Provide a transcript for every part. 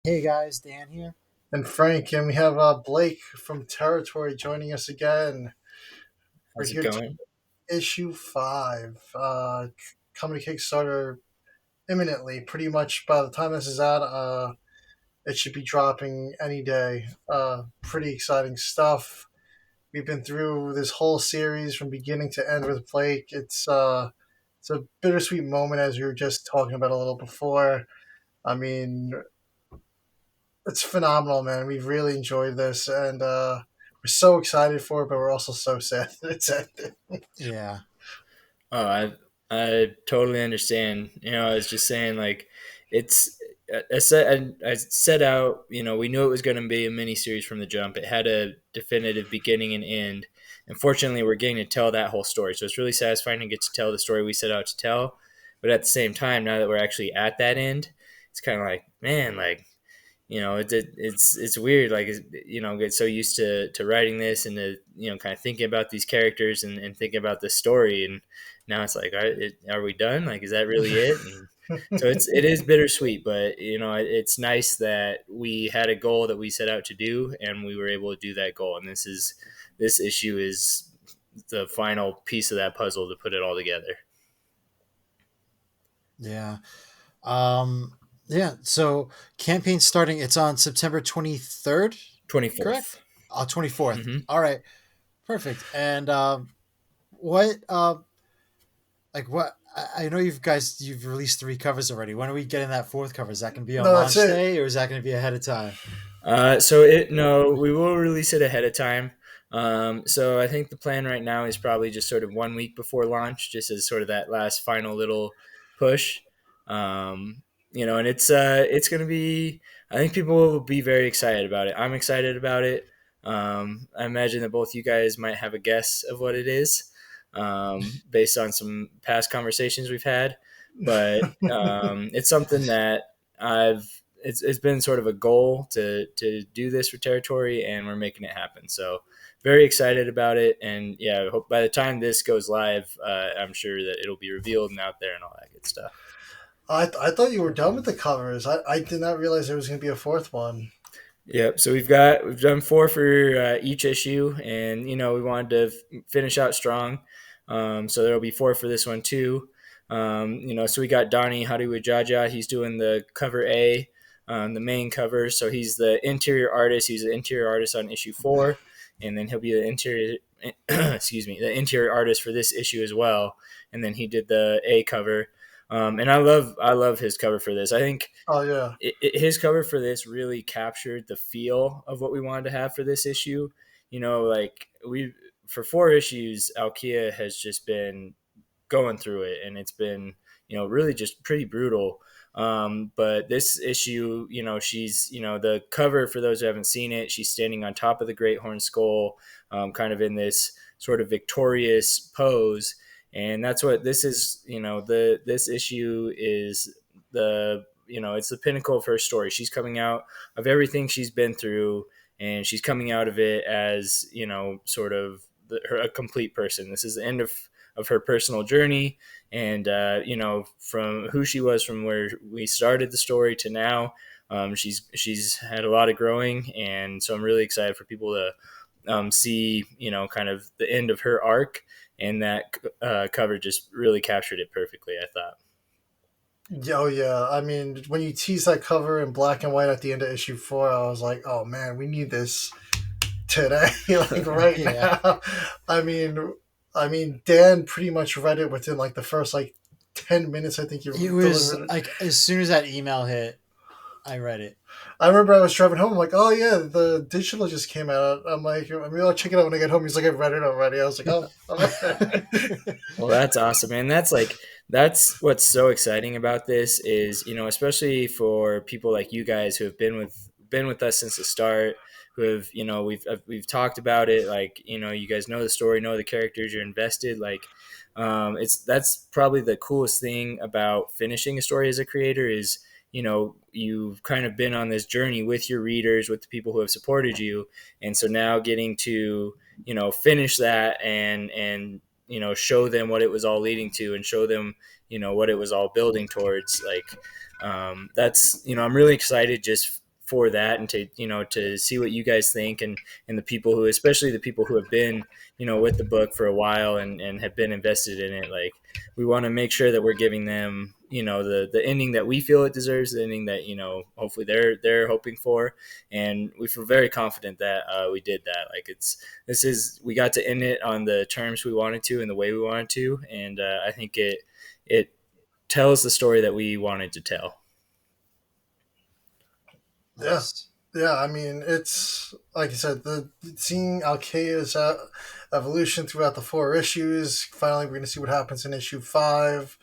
Hey guys, Dan here. And Frank, and we have Blake from Territory joining us again. We're How's it here to going? issue 5, coming to Kickstarter imminently. Pretty much by the time this is out, it should be dropping any day. Pretty exciting stuff. We've been through this whole series from beginning to end with Blake. It's a bittersweet moment, as we were just talking about a little before. I mean, it's phenomenal, man. We've really enjoyed this, and we're so excited for it, but we're also so sad that it's ended. Yeah, Oh, I totally understand. I was just saying like it's I set out. We knew it was going to be a mini series from the jump. It had a definitive beginning and end. And fortunately, we're getting to tell that whole story. So it's really satisfying to get to tell the story we set out to tell. But at the same time, now that we're actually at that end, it's kind of like, man, like it's weird, like, get so used to writing this and to kind of thinking about these characters and thinking about this story, and now it's like, are we done, like, is that really it? And so it is bittersweet, but it's nice that we had a goal that we set out to do and we were able to do that goal, and this issue is the final piece of that puzzle to put it all together. yeah, um, yeah. So campaign starting. It's on September 23rd, correct? 24th. 24th. Mm-hmm. All right, perfect. And what, like, what? I know you've released 3 covers already. When are we getting that fourth cover? Is that going to be on No, that's launch it. day, or is that going to be ahead of time? So it no, we will release it ahead of time. So I think the plan right now is probably just sort of 1 week before launch, just as sort of that last final little push. And it's going to be. I think people will be very excited about it. I'm excited about it. I imagine that both you guys might have a guess of what it is, based on some past conversations we've had. But it's something that it's been sort of a goal to do this for Territory, and we're making it happen. So very excited about it, and yeah, I hope by the time this goes live, I'm sure that it'll be revealed and out there and all that good stuff. I thought you were done with the covers. I did not realize there was going to be a fourth one. Yep. So we've done 4 for each issue, and we wanted to finish out strong. So there'll be 4 for this one too. So we got Donny Hadiwidjaja. He's doing the cover A, the main cover. So he's the interior artist. He's the interior artist on issue 4, and then he'll be the interior excuse me, the interior artist for this issue as well. And then he did the A cover. And I love his cover for this. I think Oh yeah, his cover for this really captured the feel of what we wanted to have for this issue. Like, we for 4 issues, Alkia has just been going through it, and it's been really just pretty brutal. But this issue, she's the cover, for those who haven't seen it, she's standing on top of the great horn skull, kind of in this sort of victorious pose, and that's what this is. This issue is it's the pinnacle of her story. She's coming out of everything she's been through, and she's coming out of it as sort of a complete person. This is the end of her personal journey, and from who she was from where we started the story to now. She's had a lot of growing, and so I'm really excited for people to see kind of the end of her arc, and that cover just really captured it perfectly, I thought. yeah, oh yeah. I mean, when you tease that cover in black and white at the end of issue 4, I was like, oh man, we need this today, like right Yeah, now. I mean, Dan pretty much read it within like the first like 10 minutes. I think it you was delivered it. like as soon as that email hit, I read it. I remember I was driving home. I'm like, oh yeah, the digital just came out. I'm like, I mean, I'll check it out when I get home. He's like, I read it already. I was like, oh, okay. Well, that's awesome, man. That's what's so exciting about this is, especially for people like you guys who have been with us since the start, who have, we've talked about it, like, you guys know the story, know the characters, you're invested, like, that's probably the coolest thing about finishing a story as a creator is, you've kind of been on this journey with your readers, with the people who have supported you, and so now getting to, finish that and show them what it was all leading to, and show them what it was all building towards, like, that's I'm really excited just for that, and to to see what you guys think, and the people who, especially the people who have been with the book for a while and have been invested in it. Like, we want to make sure that we're giving them the ending that we feel it deserves, the ending that hopefully they're hoping for, and we feel very confident that we did that. Like, we got to end it on the terms we wanted to and the way we wanted to, and I think it tells the story that we wanted to tell. Yeah. Nice. Yeah, I mean, it's like I said, the seeing Alkea's evolution throughout the 4 issues. Finally, we're going to see what happens in issue 5.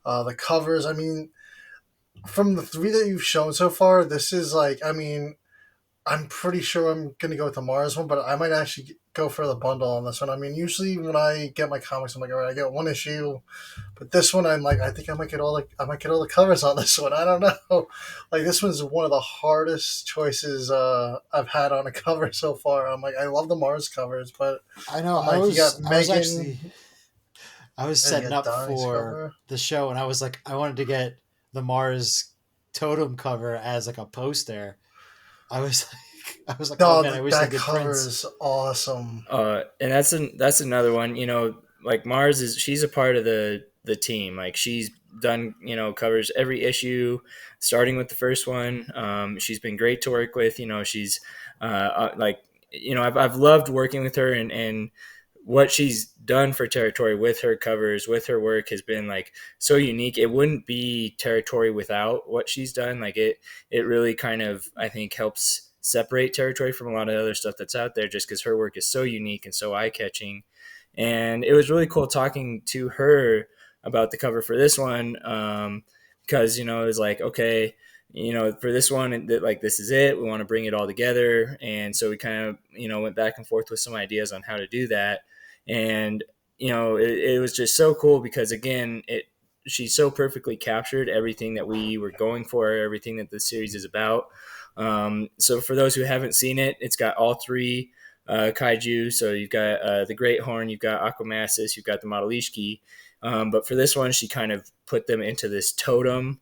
The covers, I mean, from the 3 that you've shown so far, this is like, I mean, I'm pretty sure I'm going to go with the Mars one, but I might actually go for the bundle on this one. I mean, usually when I get my comics, I'm like, all right, I get 1 issue, but this one, I'm like, I think I might get all the covers on this one. I don't know. Like, this one's one of the hardest choices I've had on a cover so far. I'm like, I love the Mars covers, but I know. I'm like, you got Megan. I was And you setting got up Donny's for cover. the show, and I was like, I wanted to get the Mars totem cover as like a poster. I was like, oh No, man, I wish they that did cover prints. is awesome. And that's another one. Like, she's a part of the team. Like, she's done covers every issue, starting with the first one. She's been great to work with. She's like, I've loved working with her, and what she's done for Territory with her covers, with her work, has been like so unique. It wouldn't be Territory without what she's done. Like, it really kind of, I think, helps separate Territory from a lot of other stuff that's out there, just because her work is so unique and so eye-catching. And it was really cool talking to her about the cover for this one, because it was like, okay, for this one, like, this is it. We want to bring it all together, and so we kind of went back and forth with some ideas on how to do that. And it was just so cool because, again, she so perfectly captured everything that we were going for, everything that the series is about. So for those who haven't seen it, it's got all 3 kaiju. So you've got the Great Horn, you've got Aquamassis, you've got the Modelishki. But for this one, she kind of put them into this totem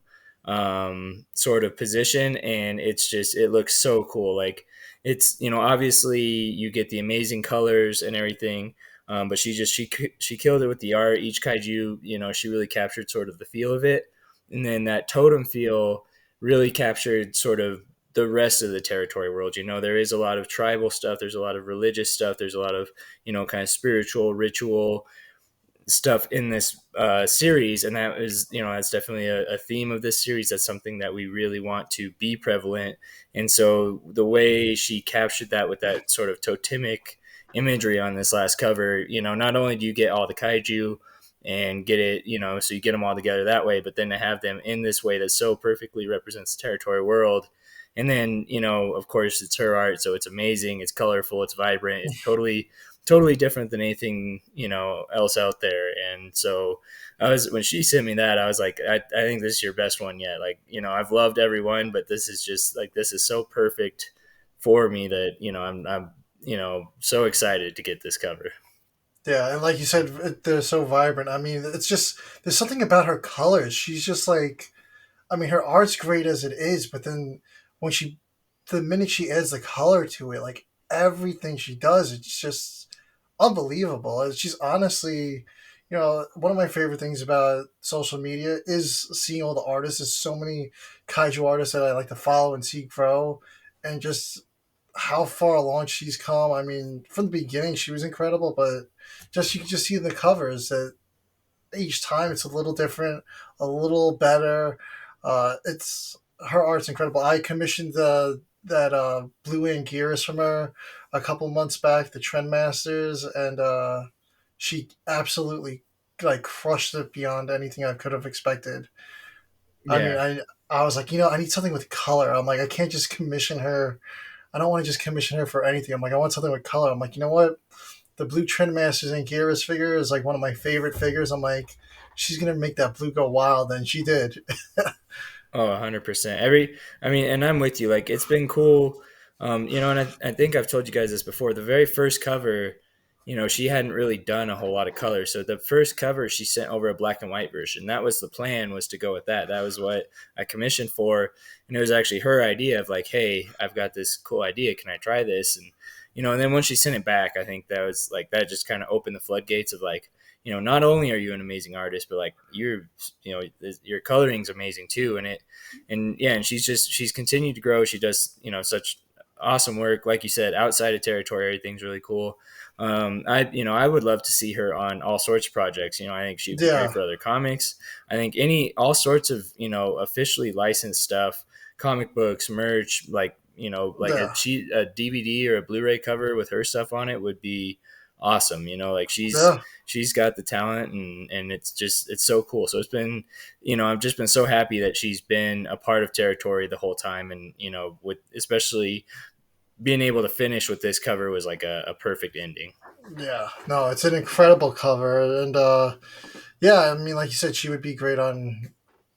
sort of position, and it looks so cool. Like, it's obviously you get the amazing colors and everything, but she killed it with the art. Each kaiju, she really captured sort of the feel of it, and then that totem feel really captured sort of the rest of the Territory world. There is a lot of tribal stuff, there's a lot of religious stuff, there's a lot of kind of spiritual ritual stuff in this series, and that is that's definitely a theme of this series. That's something that we really want to be prevalent, and so the way she captured that with that sort of totemic imagery on this last cover, not only do you get all the kaiju and get it, so you get them all together that way, but then to have them in this way that so perfectly represents the Territory world. And then of course, it's her art, so it's amazing, it's colorful, it's vibrant, it's totally different than anything else out there. And so when she sent me that, I was like, I think this is your best one yet. Like, I've loved every one, but this is just like, this is so perfect for me that I'm so excited to get this cover. Yeah, and like you said, they're so vibrant. I mean, it's just, there's something about her colors. She's just like, I mean, her art's great as it is, but then when the minute she adds the color to it, like, everything she does, it's just unbelievable. And she's honestly, one of my favorite things about social media is seeing all the artists. There's so many kaiju artists that I like to follow and see grow, and just how far along she's come. I mean, from the beginning, she was incredible, but just you can just see the covers that each time it's a little different, a little better. It's Her art's incredible. I commissioned that Blue Anguirus from her a couple months back, the Trendmasters, and she absolutely like crushed it beyond anything I could have expected. I mean, Yeah. I was like, I need something with color. I'm like, I can't just commission her. I don't want to just commission her for anything. I'm like, I want something with color. I'm like, you know what? The Blue Trendmasters and Anguirus figure is like one of my favorite figures. I'm like, she's gonna make that blue go wild, and she did. Oh, 100%. And I'm with you. Like, it's been cool. And I think I've told you guys this before. The very first cover, she hadn't really done a whole lot of color. So the first cover she sent over a black and white version. That was the plan, was to go with that. That was what I commissioned for. And it was actually her idea of like, hey, I've got this cool idea. Can I try this? And then when she sent it back, I think that was like, that just kind of opened the floodgates of like, not only are you an amazing artist, but like your coloring's amazing too. And she's continued to grow. She does, such awesome work. Like you said, outside of territory, everything's really cool. I would love to see her on all sorts of projects. I think she'd be great Yeah, for other comics. I think all sorts of, officially licensed stuff, comic books, merch, like, like yeah, a DVD or a Blu-ray cover with her stuff on it would be awesome. Like yeah. she's got the talent, and it's so cool. So it's been, I've just been so happy that she's been a part of territory the whole time. And, with especially being able to finish with this cover was like a perfect ending. Yeah, no, it's an incredible cover, and yeah, I mean, like you said, she would be great on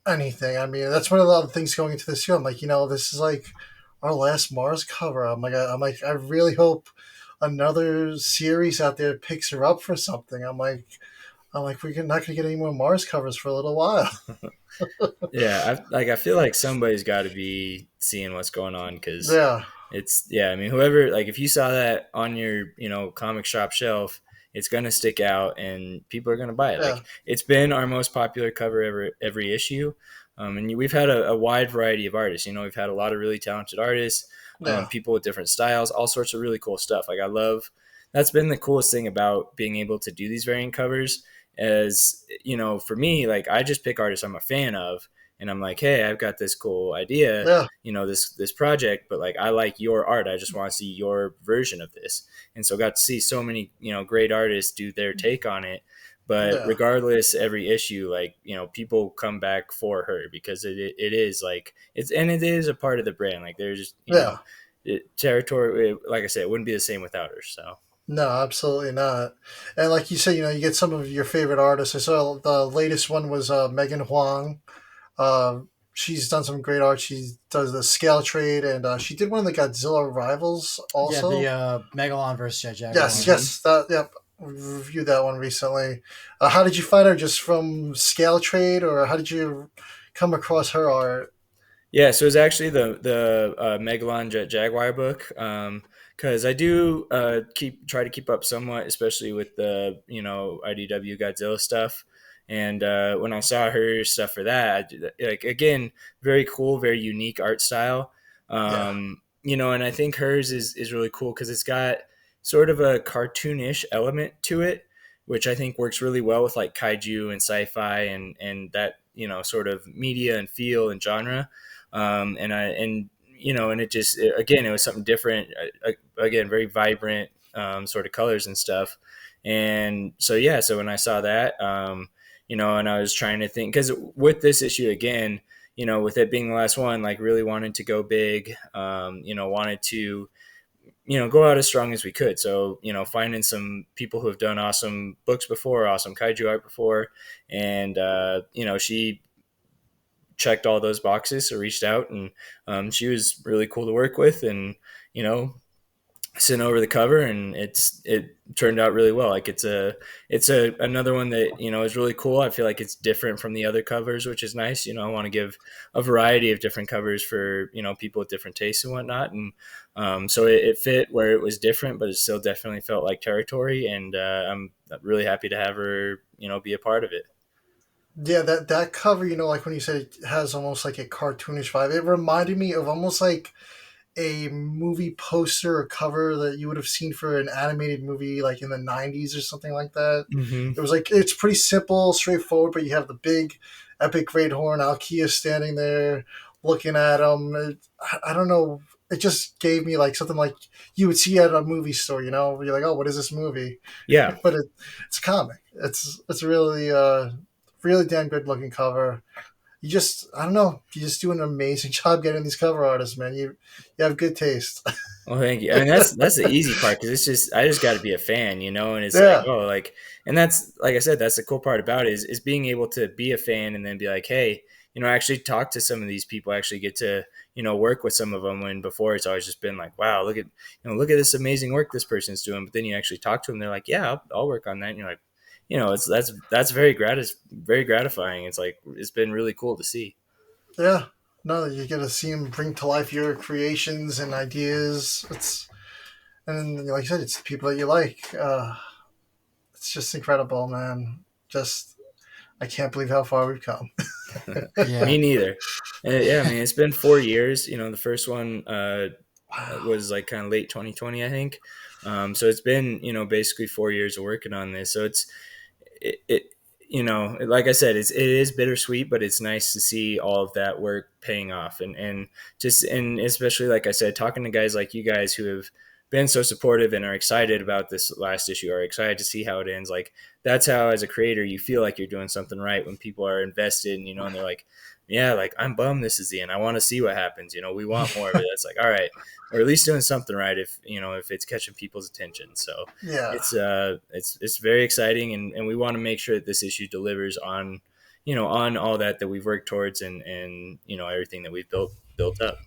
anything. I mean, that's one of the other things going into this year. I'm like, this is like our last Mars cover. I really hope another series out there picks her up for something. I'm like, we're not gonna get any more Mars covers for a little while. Yeah, I feel like somebody's got to be seeing what's going on, because Yeah, I mean, whoever, like, if you saw that on your comic shop shelf, it's gonna stick out and people are gonna buy it. yeah, Like, it's been our most popular cover every issue. And we've had a wide variety of artists. We've had a lot of really talented artists, yeah, people with different styles, all sorts of really cool stuff. Like, I love, that's been the coolest thing about being able to do these variant covers. As for me, like, I just pick artists I'm a fan of, and I'm like, hey, I've got this cool idea, yeah, this project, but like, I like your art. I just want to see your version of this. And so got to see so many, great artists do their take on it. But yeah, regardless, every issue, like, people come back for her, because it is like, it is a part of the brand. Like, there's just, yeah. territory, like I said, it wouldn't be the same without her. So No, absolutely not. And like you said, you get some of your favorite artists. I saw the latest one was Megan Huang. She's done some great art. She does the scale trade, and she did one of the Godzilla rivals Yeah, the also. Megalon versus Jet Yes, Jaguar. yes, that yep. Reviewed that one recently. How did you find her? Just from scale trade, or how did you come across her art? yeah, so it's actually the Megalon Jet Jaguar book, because I do try to keep up somewhat, especially with the IDW Godzilla stuff. And when I saw her stuff for that, like, again, very cool, very unique art style. Yeah, And I think hers is really cool because it's got sort of a cartoonish element to it, which I think works really well with like kaiju and sci-fi, and that sort of media and feel and genre. And it just, again, it was something different. Again, very vibrant, sort of colors and stuff. And so, yeah, so when I saw that, and I was trying to think, because with this issue again, with it being the last one, like, really wanted to go big, wanted to go out as strong as we could. So, finding some people who have done awesome books before, awesome kaiju art before, and she checked all those boxes, so reached out, and she was really cool to work with, and you know sent over the cover, and it turned out really well. Like, it's another one that is really cool. I feel like it's different from the other covers, which is nice. I want to give a variety of different covers for people with different tastes and whatnot, and so it fit where it was different, but it still definitely felt like territory, and I'm really happy to have her be a part of it. yeah. That cover, like when you said it has almost like a cartoonish vibe, it reminded me of almost like a movie poster or cover that you would have seen for an animated movie like in the 90s or something like that. Mm-hmm. It was like, it's pretty simple, straightforward, but you have the big epic great horn, Alkia standing there looking at him. I don't know. It just gave me like something like you would see at a movie store, where you're like, oh, what is this movie? Yeah. But it's a comic. It's really really damn good looking cover. I don't know, you just do an amazing job getting these cover artists, man. You have good taste. Well, thank you. I mean, that's the easy part, because I just got to be a fan, and it's like, Yeah, oh, like, and that's, like I said, that's the cool part about it, is being able to be a fan and then be like, hey, you know, actually talk to some of these people, actually get to, you know, work with some of them, when before it's always just been like, wow, look at this amazing work this person's doing. But then you actually talk to them, they're like, yeah, I'll work on that. And you're like, you know, that's very gratifying. It's like, it's been really cool to see. Yeah. No, you get to see them bring to life your creations and ideas. And like I said, it's the people that you like. It's just incredible, man. Just, I can't believe how far we've come. Yeah. Me neither. Yeah, I mean, it's been 4 years. You know, the first one Wow. was like kind of late 2020, I think. So it's been, you know, basically 4 years of working on this. So it you know, like I said, it is bittersweet, but it's nice to see all of that work paying off, and especially, like I said, talking to guys like you guys who have been so supportive and are excited about this last issue, are excited to see how it ends. Like, that's how, as a creator, you feel like you're doing something right when people are invested, and, you know, and they're like, yeah, like, I'm bummed this is the end. I want to see what happens. You know, we want more of it. That's like, all right, or at least doing something right, if, you know, if it's catching people's attention. So Yeah. it's very exciting, and we want to make sure that this issue delivers on, you know, on all that we've worked towards, and you know, everything that we've built up.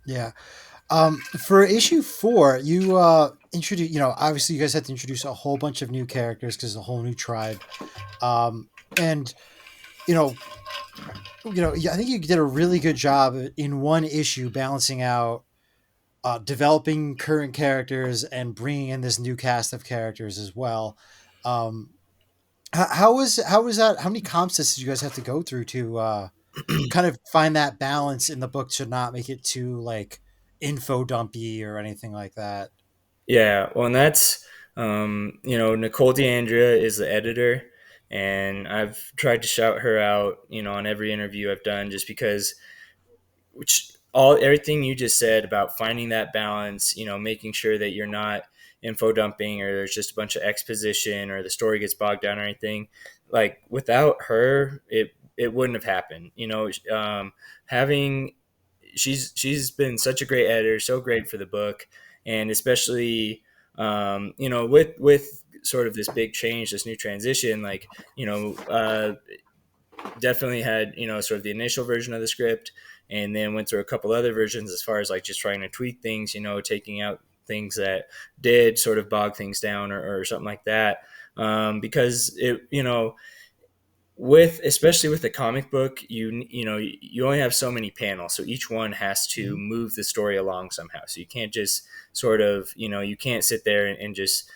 Yeah. For issue 4, you introduce, you know, obviously you guys had to introduce a whole bunch of new characters because it's a whole new tribe. And you know, I think you did a really good job in one issue balancing out developing current characters and bringing in this new cast of characters as well. Um, how was that? How many comp sets did you guys have to go through to kind of find that balance in the book to not make it too like info dumpy or anything like that? Yeah, well, and that's, you know, Nicole DeAndrea is the editor, and I've tried to shout her out, you know, on every interview I've done, just because, which all everything you just said about finding that balance, you know, making sure that you're not info dumping, or there's just a bunch of exposition, or the story gets bogged down or anything. Like, without her, it wouldn't have happened. You know, having she's been such a great editor, so great for the book, and especially, you know, with sort of this big change, this new transition, like, you know, definitely had, you know, sort of the initial version of the script, and then went through a couple other versions as far as like just trying to tweak things, you know, taking out things that did sort of bog things down, or something like that. Because it, you know, with, especially with the comic book, you know, you only have so many panels, so each one has to Mhm. move the story along somehow. So you can't just sort of, you know, you can't sit there and just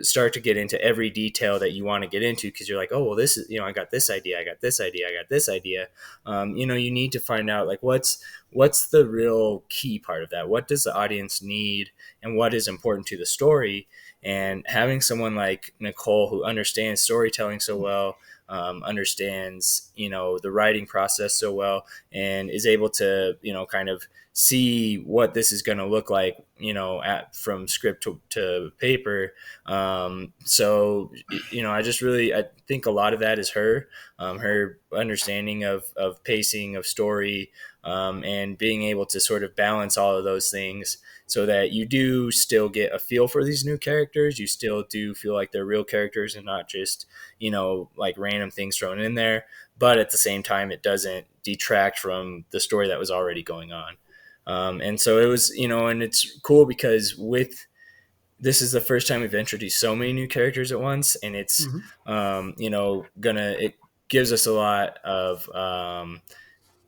start to get into every detail that you want to get into, because you're like, oh well, this is, you know, I got this idea, I got this idea, I got this idea. You know, you need to find out, like, what's the real key part of that, what does the audience need, and what is important to the story. And having someone like Nicole, who understands storytelling so well, understands, you know, the writing process so well, and is able to, you know, kind of see what this is going to look like, you know, from script to paper. So, you know, I think a lot of that is her, her understanding of pacing, of story, and being able to sort of balance all of those things, so that you do still get a feel for these new characters. You still do feel like they're real characters and not just, you know, like random things thrown in there. But at the same time, it doesn't detract from the story that was already going on. And so it was, you know, and it's cool because with this is the first time we've introduced so many new characters at once, and it's, Mhm. you know, it gives us a lot of,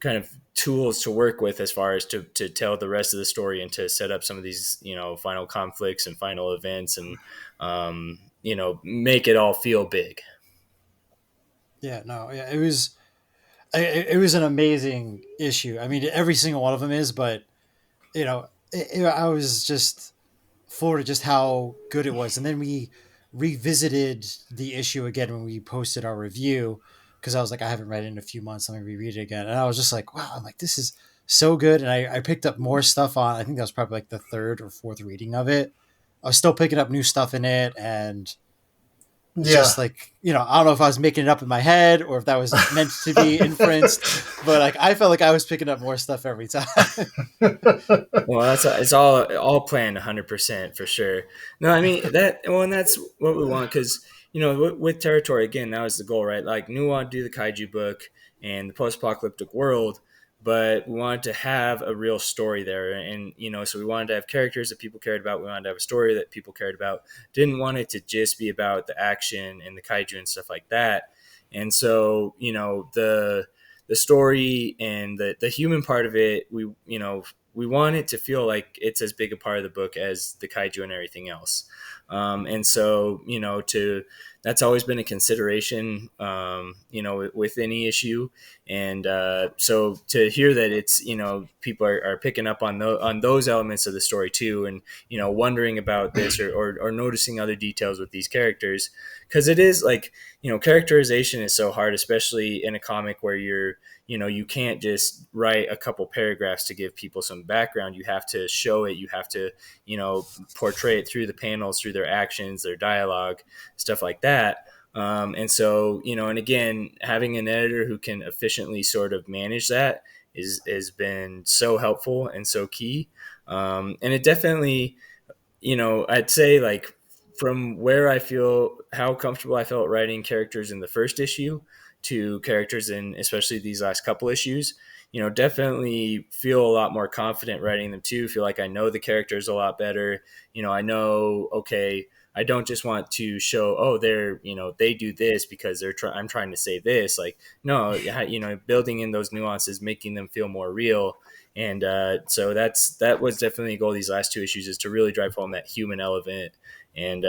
kind of tools to work with, as far as to tell the rest of the story, and to set up some of these, you know, final conflicts and final events, and, you know, make it all feel big. Yeah, no, yeah, it was an amazing issue. I mean, every single one of them is, but you know, I was just floored at just how good it was. And then we revisited the issue again when we posted our review, because I was like, I haven't read it in a few months. Let me reread it again. And I was just like, wow, I'm like, this is so good. And I picked up more stuff on, I think that was probably like the third or fourth reading of it. I was still picking up new stuff in it, and Yeah. just like, you know, I don't know if I was making it up in my head or if that was meant to be inferenced, but like I felt like I was picking up more stuff every time. Well, it's all planned 100% for sure. No, I mean that. Well, and that's what we want, because, you know, with territory, again, that was the goal, right? Like, knew we want to do the kaiju book, and the post-apocalyptic world, but we wanted to have a real story there. And, so we wanted to have characters that people cared about. We wanted to have a story that people cared about. Didn't want it to just be about the action and the kaiju and stuff like that. And so, the story and the human part of it, we want it to feel like it's as big a part of the book as the kaiju and everything else. And so, that's always been a consideration, with any issue. And so to hear that it's, people are picking up on those elements of the story too, and, wondering about this or noticing other details with these characters, because it is like, characterization is so hard, especially in a comic where you can't just write a couple paragraphs to give people some background. You have to show it. You have to, portray it through the panels, through their actions, their dialogue, stuff like that. And so, and again, having an editor who can efficiently sort of manage that has been so helpful and so key. And it definitely, I'd say like from where I feel how comfortable I felt writing characters in the first issue to characters in especially these last couple issues, definitely feel a lot more confident writing them too. Feel like I know the characters a lot better. I know, okay, I don't just want to show, oh, they're, they do this because I'm trying to say this. Like, no, building in those nuances, making them feel more real. And so that was definitely a goal of these last two issues, is to really drive home that human element. And,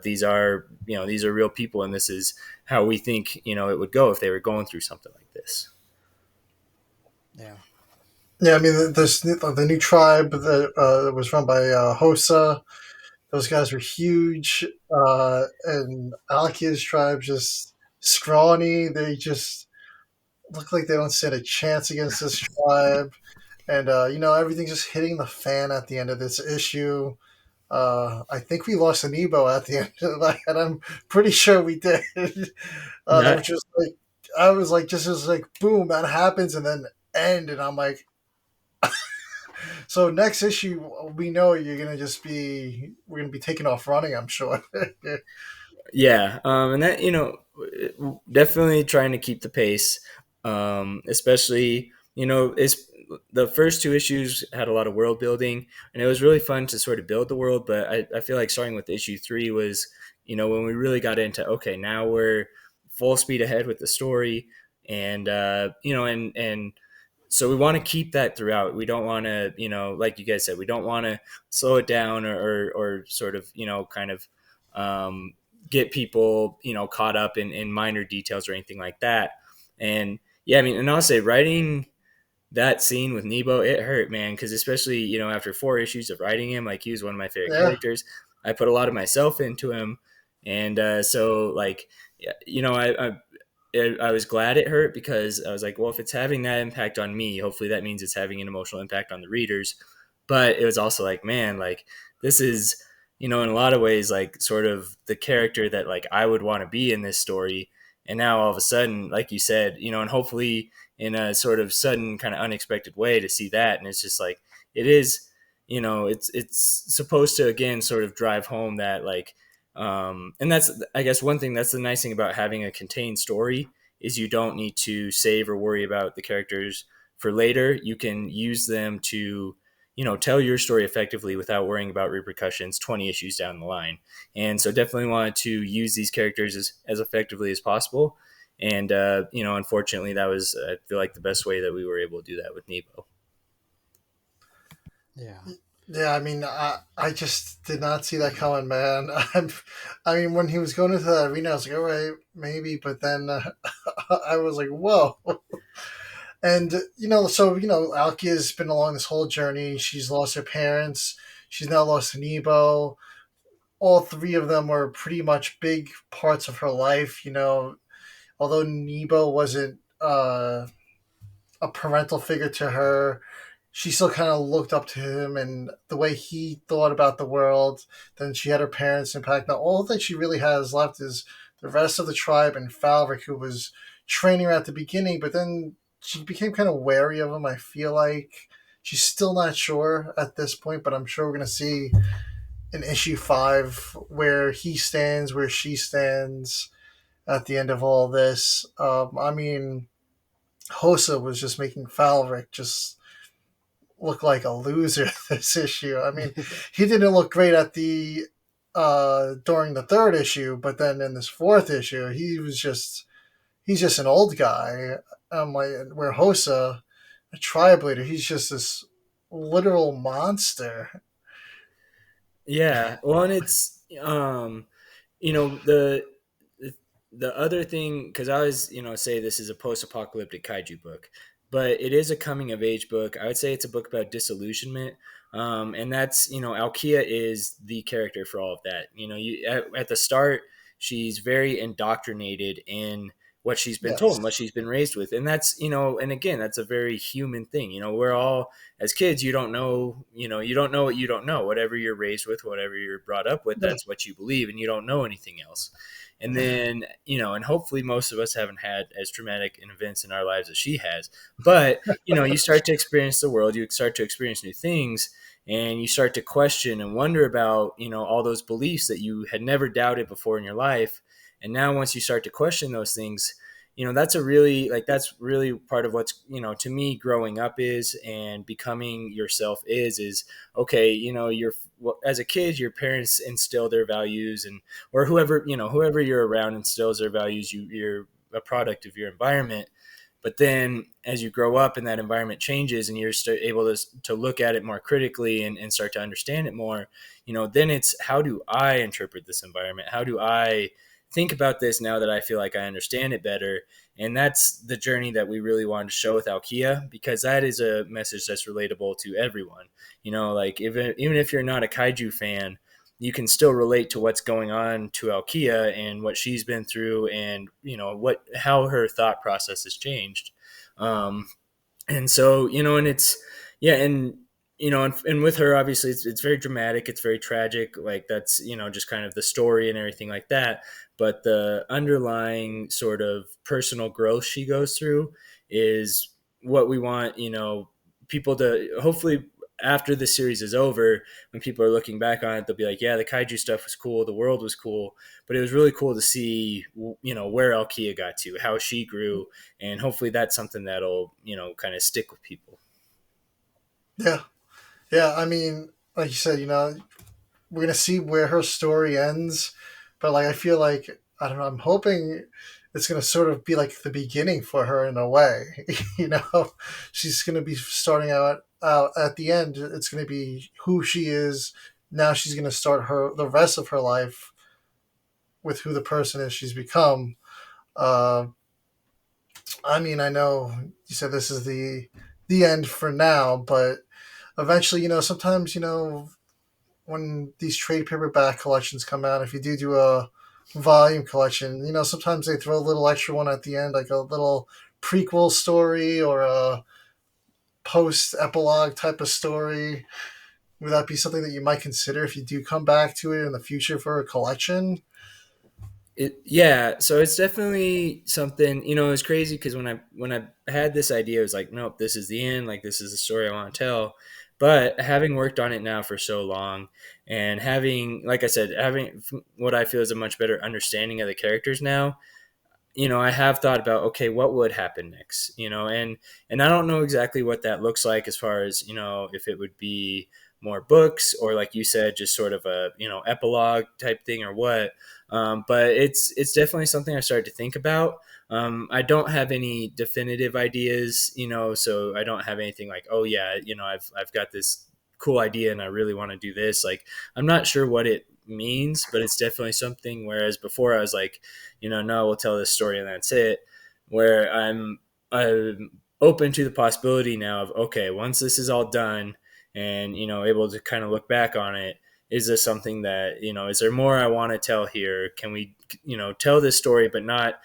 these are real people, and this is how we think, it would go if they were going through something like this. Yeah. Yeah, I mean, the new tribe that was run by Hosa. Those guys were huge, and Alkia's tribe just scrawny. They just look like they don't stand a chance against this tribe. And everything's just hitting the fan at the end of this issue. I think we lost an Ebo at the end of that, and I'm pretty sure we did. That was just like, I was like, just as like, boom, that happens, and then end, and I'm like, so next issue, we know we're gonna be taking off running, I'm sure. Yeah, and that definitely trying to keep the pace, especially it's the first two issues had a lot of world building, and it was really fun to sort of build the world. But I feel like starting with issue 3 was when we really got into, okay, now we're full speed ahead with the story, and and so we want to keep that throughout. We don't want to, like you guys said, we don't want to slow it down or sort of, kind of get people, caught up in minor details or anything like that. And yeah, I mean, and I'll say writing that scene with Nebo, it hurt, man. Cause especially, after 4 issues of writing him, like he was one of my favorite Yeah. characters. I put a lot of myself into him. And so like, I was glad it hurt, because I was like, well, if it's having that impact on me, hopefully that means it's having an emotional impact on the readers. But it was also like, man, like this is, in a lot of ways, like sort of the character that like I would want to be in this story. And now all of a sudden, like you said, and hopefully in a sort of sudden kind of unexpected way to see that. And it's just like, it is, it's supposed to, again, sort of drive home that like, and that's, I guess, one thing that's the nice thing about having a contained story is you don't need to save or worry about the characters for later. You can use them to, tell your story effectively without worrying about repercussions 20 issues down the line. And so definitely wanted to use these characters as effectively as possible. And, unfortunately that was, I feel like, the best way that we were able to do that with Nebo. Yeah. Yeah, I mean, I just did not see that coming, man. I mean, when he was going into the arena, I was like, all right, maybe, but then I was like, whoa. And, Alkia's been along this whole journey. She's lost her parents. She's now lost Nebo. All 3 of them were pretty much big parts of her life, although Nebo wasn't a parental figure to her, she still kind of looked up to him and the way he thought about the world. Then she had her parents' impact. Now, all that she really has left is the rest of the tribe and Falric, who was training her at the beginning, but then she became kind of wary of him, I feel like. She's still not sure at this point, but I'm sure we're going to see in issue 5 where he stands, where she stands at the end of all this. I mean, Hosa was just making Falric just look like a loser this issue. I mean, he didn't look great at the during the third issue, but then in this fourth issue, he's just an old guy. Like where Hosa, a tribe leader, he's just this literal monster. Yeah, well, and it's you know the other thing, because I always say this is a post-apocalyptic kaiju book, but it is a coming of age book. I would say it's a book about disillusionment, and that's Alkia is the character for all of that. You at the start, she's very indoctrinated in what she's been told and what Yes. she's been raised with, and that's and again, that's a very human thing. We're all, as kids, you don't know what you don't know. Whatever you're raised with, whatever you're brought up with, Yeah. that's what you believe, and you don't know anything else. And then and hopefully most of us haven't had as traumatic events in our lives as she has, but you start to experience the world, you start to experience new things, and you start to question and wonder about all those beliefs that you had never doubted before in your life. And now once you start to question those things, that's really part of what's to me growing up is, and becoming yourself is okay. You're, as a kid, your parents instill their values, and or whoever you're around instills their values. You're a product of your environment. But then as you grow up and that environment changes and you're able to look at it more critically, and start to understand it more, then it's, how do I interpret this environment? How do I think about this now that I feel like I understand it better? And that's the journey that we really wanted to show with Alkia, because that is a message that's relatable to everyone. Like even if you're not a kaiju fan, you can still relate to what's going on to Alkia and what she's been through, and how her thought process has changed. Um, and so and it's, yeah, and with her, obviously it's very dramatic, it's very tragic, like that's just kind of the story and everything like that. But the underlying sort of personal growth she goes through is what we want people to hopefully, after the series is over, when people are looking back on it, they'll be like, yeah, the kaiju stuff was cool, the world was cool, but it was really cool to see where Alkia got to, how she grew. And hopefully that's something that'll kind of stick with people. Yeah. Yeah. I mean, like you said, we're gonna see where her story ends, but like I feel like I don't know. I'm hoping it's gonna sort of be like the beginning for her in a way. She's gonna be starting out at the end. It's gonna be who she is now. She's gonna start the rest of her life with who the person is she's become. Uh, I mean, I know you said this is the end for now, but eventually, sometimes when these trade paperback collections come out, if you do a volume collection, sometimes they throw a little extra one at the end, like a little prequel story or a post epilogue type of story. Would that be something that you might consider if you do come back to it in the future for a collection? Yeah, so it's definitely something. It's crazy because when I had this idea, it was like, nope, this is the end, like this is the story I want to tell. But having worked on it now for so long, and having, like I said, having what I feel is a much better understanding of the characters now, I have thought about, okay, what would happen next, and I don't know exactly what that looks like, as far as if it would be more books, or like you said, just sort of a epilogue type thing, or what. But it's definitely something I started to think about. I don't have any definitive ideas, so I don't have anything like, oh yeah, I've got this cool idea and I really want to do this. Like, I'm not sure what it means, but it's definitely something. Whereas before I was like, no, we'll tell this story and that's it. Where I'm open to the possibility now of, okay, once this is all done, and able to kind of look back on it, is this something that is there more I want to tell here? Can we tell this story, but not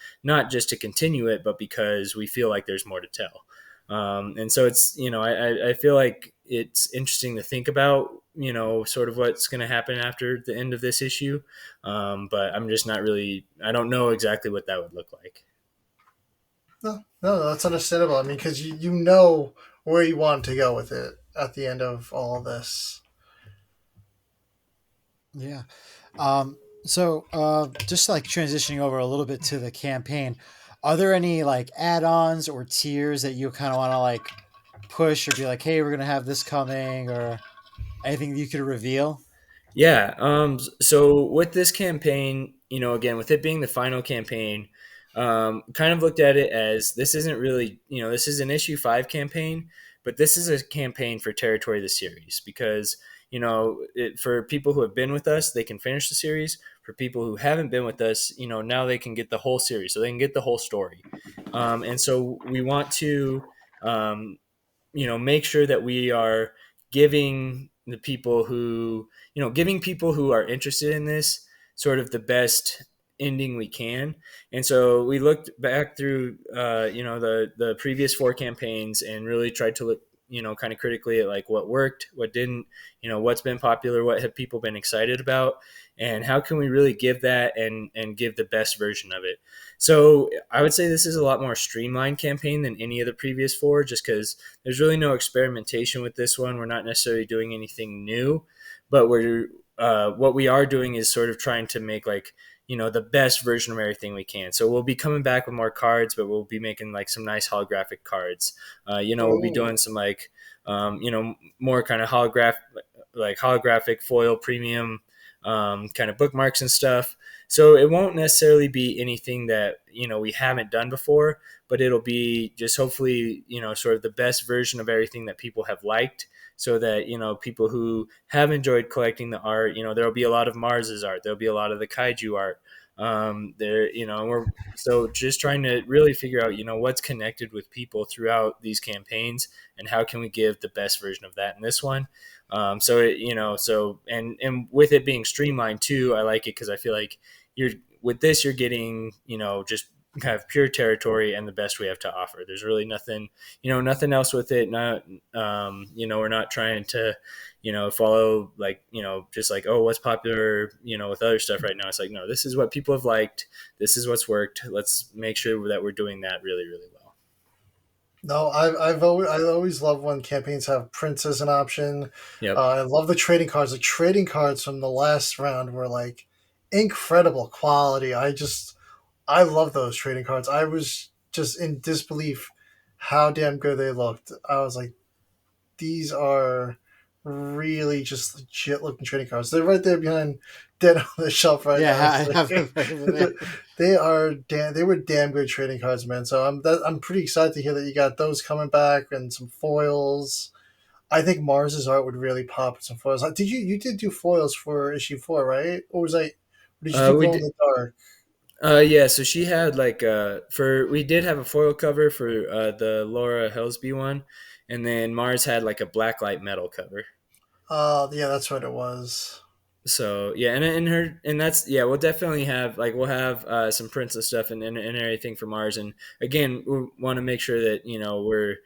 just to continue it, but because we feel like there's more to tell. And so it's I feel like it's interesting to think about sort of what's going to happen after the end of this issue. But I'm just not really, I don't know exactly what that would look like. No, no, that's understandable. I mean, because you know where you want to go with it at the end of all this. Yeah. So just like transitioning over a little bit to the campaign, are there any like add-ons or tiers that you kind of want to like push or be like, hey, we're gonna have this coming, or anything you could reveal? Yeah. So with this campaign, again, with it being the final campaign, kind of looked at it as this isn't really, this is an issue 5 campaign, but this is a campaign for territory of the series because, for people who have been with us, they can finish the series. For people who haven't been with us, now they can get the whole series, so they can get the whole story. And so we want to, um, make sure that we are giving the people who giving people who are interested in this sort of the best ending we can. And so we looked back through the previous 4 campaigns and really tried to look kind of critically at like what worked, what didn't, what's been popular, what have people been excited about, and how can we really give that and give the best version of it. So I would say this is a lot more streamlined campaign than any of the previous 4, just because there's really no experimentation with this one. We're not necessarily doing anything new, but what we are doing is sort of trying to make like the best version of everything we can. So we'll be coming back with more cards, but we'll be making like some nice holographic cards. We'll be Oh, doing some like more kind of holographic foil premium kind of bookmarks and stuff. So it won't necessarily be anything that we haven't done before, but it'll be just hopefully sort of the best version of everything that people have liked, so that people who have enjoyed collecting the art, there'll be a lot of Mars's art, there'll be a lot of the Kaiju art. There, we're so just trying to really figure out what's connected with people throughout these campaigns, and how can we give the best version of that in this one. So it, so and with it being streamlined too, I like it because I feel like you're with this, you're getting just kind of pure territory and the best we have to offer. There's really nothing, nothing else with it. Not, we're not trying to, follow like, just like, oh, what's popular, with other stuff right now. It's like, no, this is what people have liked. This is what's worked. Let's make sure that we're doing that really, really well. no, I always love when campaigns have prints as an option. Yep. I love the trading cards. The trading cards from the last round were like incredible quality. I love those trading cards. I was just in disbelief how damn good they looked. I was like, these are really just legit looking trading cards. They're right there behind dead on the shelf right Yeah, now. I have it right over there. They were damn good trading cards, man. So I'm pretty excited to hear that you got those coming back and some foils. I think Mars's art would really pop with some foils. You did do foils for issue 4, right? Or was I? Or did you do We glow in did. the dark? Yeah, so she had like for we did have a foil cover for the Laura Helsby one, and then Mars had like a blacklight metal cover. Oh, yeah, that's what it was. So yeah, and that's yeah, we'll definitely have like we'll have some prints and stuff and everything for Mars. And again, we want to make sure that we're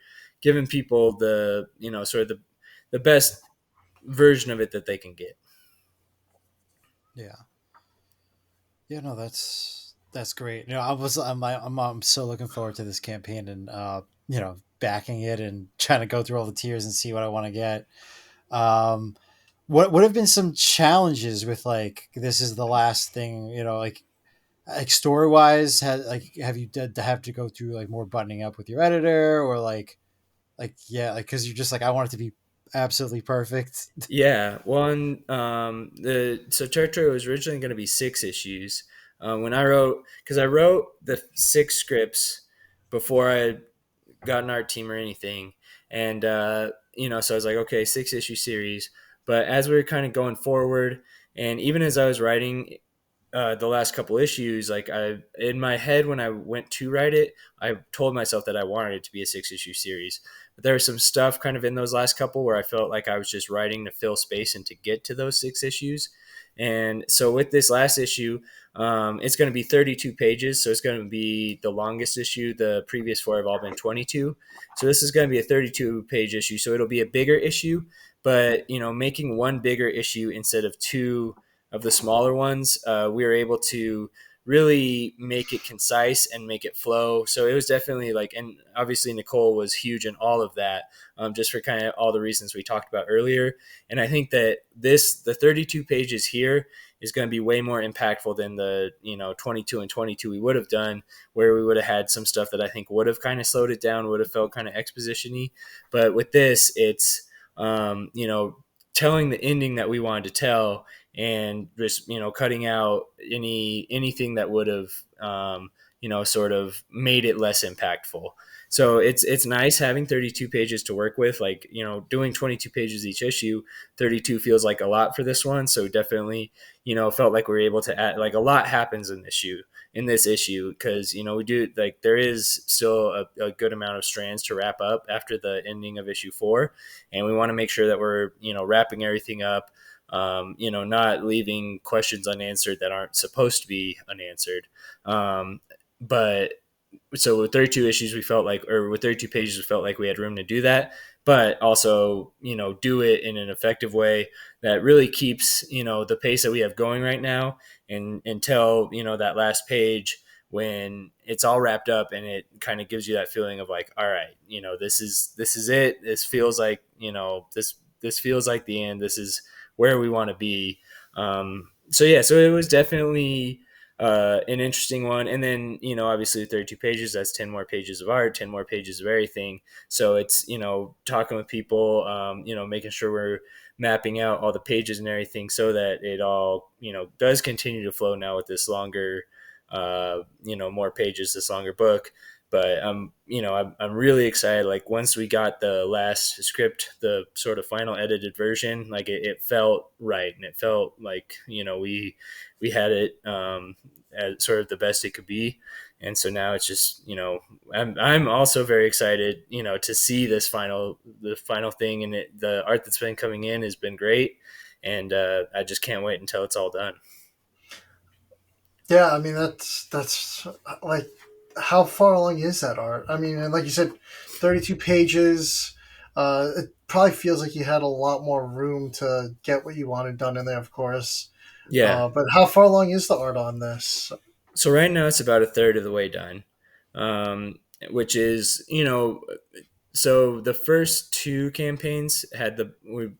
giving people the sort of the best version of it that they can get. Yeah. Yeah, no, that's great. I'm so looking forward to this campaign and backing it and trying to go through all the tiers and see what I want to get. Um, what would have been some challenges with like this is the last thing, like story wise, have you did to have to go through like more buttoning up with your editor, or like yeah, like because you're just like I want it to be absolutely perfect. Yeah, one the so Territory was originally going to be 6 issues. When I wrote, because I wrote the 6 scripts before I had got an art team or anything, and so I was like, okay, 6 issue series. But as we were kind of going forward, and even as I was writing the last couple issues, like I in my head when I went to write it, I told myself that I wanted it to be a 6 issue series. But there was some stuff kind of in those last couple where I felt like I was just writing to fill space and to get to those 6 issues. And so with this last issue, it's going to be 32 pages, so it's going to be the longest issue. The previous 4 have all been 22, so this is going to be a 32-page issue. So it'll be a bigger issue, but making one bigger issue instead of 2 of the smaller ones, we were able to really make it concise and make it flow. So it was definitely like, and obviously Nicole was huge in all of that, just for kind of all the reasons we talked about earlier. And I think that the 32 pages here is going to be way more impactful than the 22 and 22 we would have done, where we would have had some stuff that I think would have kind of slowed it down, would have felt kind of exposition-y. But with this, it's telling the ending that we wanted to tell, and just cutting out anything that would have sort of made it less impactful. So it's nice having 32 pages to work with. Like, doing 22 pages each issue, 32 feels like a lot for this one. So definitely, felt like we were able to add, like, a lot happens in this issue, because we do, like, there is still a good amount of strands to wrap up after the ending of issue 4, and we want to make sure that we're wrapping everything up, not leaving questions unanswered that aren't supposed to be unanswered. But so with 32 issues, we felt like, or with 32 pages, we felt like we had room to do that, but also, do it in an effective way that really keeps, the pace that we have going right now, and until, that last page, when it's all wrapped up, and it kind of gives you that feeling of like, all right, this is it. This feels like, this feels like the end. This is where we want to be. So yeah, so it was definitely an interesting one. And then, obviously 32 pages, that's 10 more pages of art, 10 more pages of everything. So it's, talking with people, making sure we're mapping out all the pages and everything, so that it all, does continue to flow now with this longer, more pages, this longer book. But I'm really excited. Like, once we got the last script, the sort of final edited version, like it felt right, and it felt like we had it as sort of the best it could be. And so now it's just I'm also very excited to see the final thing, and the art that's been coming in has been great, and I just can't wait until it's all done. Yeah, I mean that's like, how far along is that art? I mean, and like you said, 32 pages. It probably feels like you had a lot more room to get what you wanted done in there, of course. Yeah. But how far along is the art on this? So right now it's about a third of the way done, which is, so the first two campaigns we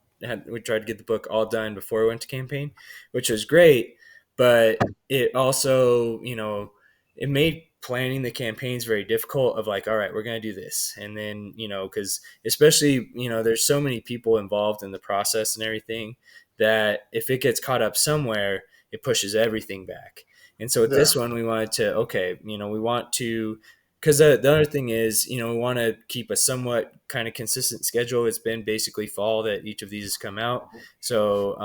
tried to get the book all done before we went to campaign, which was great, but it also, it made planning the campaigns very difficult. Of like, all right, we're going to do this, and then because especially there's so many people involved in the process and everything, that if it gets caught up somewhere, it pushes everything back. And so with Yeah, this one, we wanted to, okay, we want to, because the other thing is, we want to keep a somewhat kind of consistent schedule. It's been basically fall that each of these has come out. So,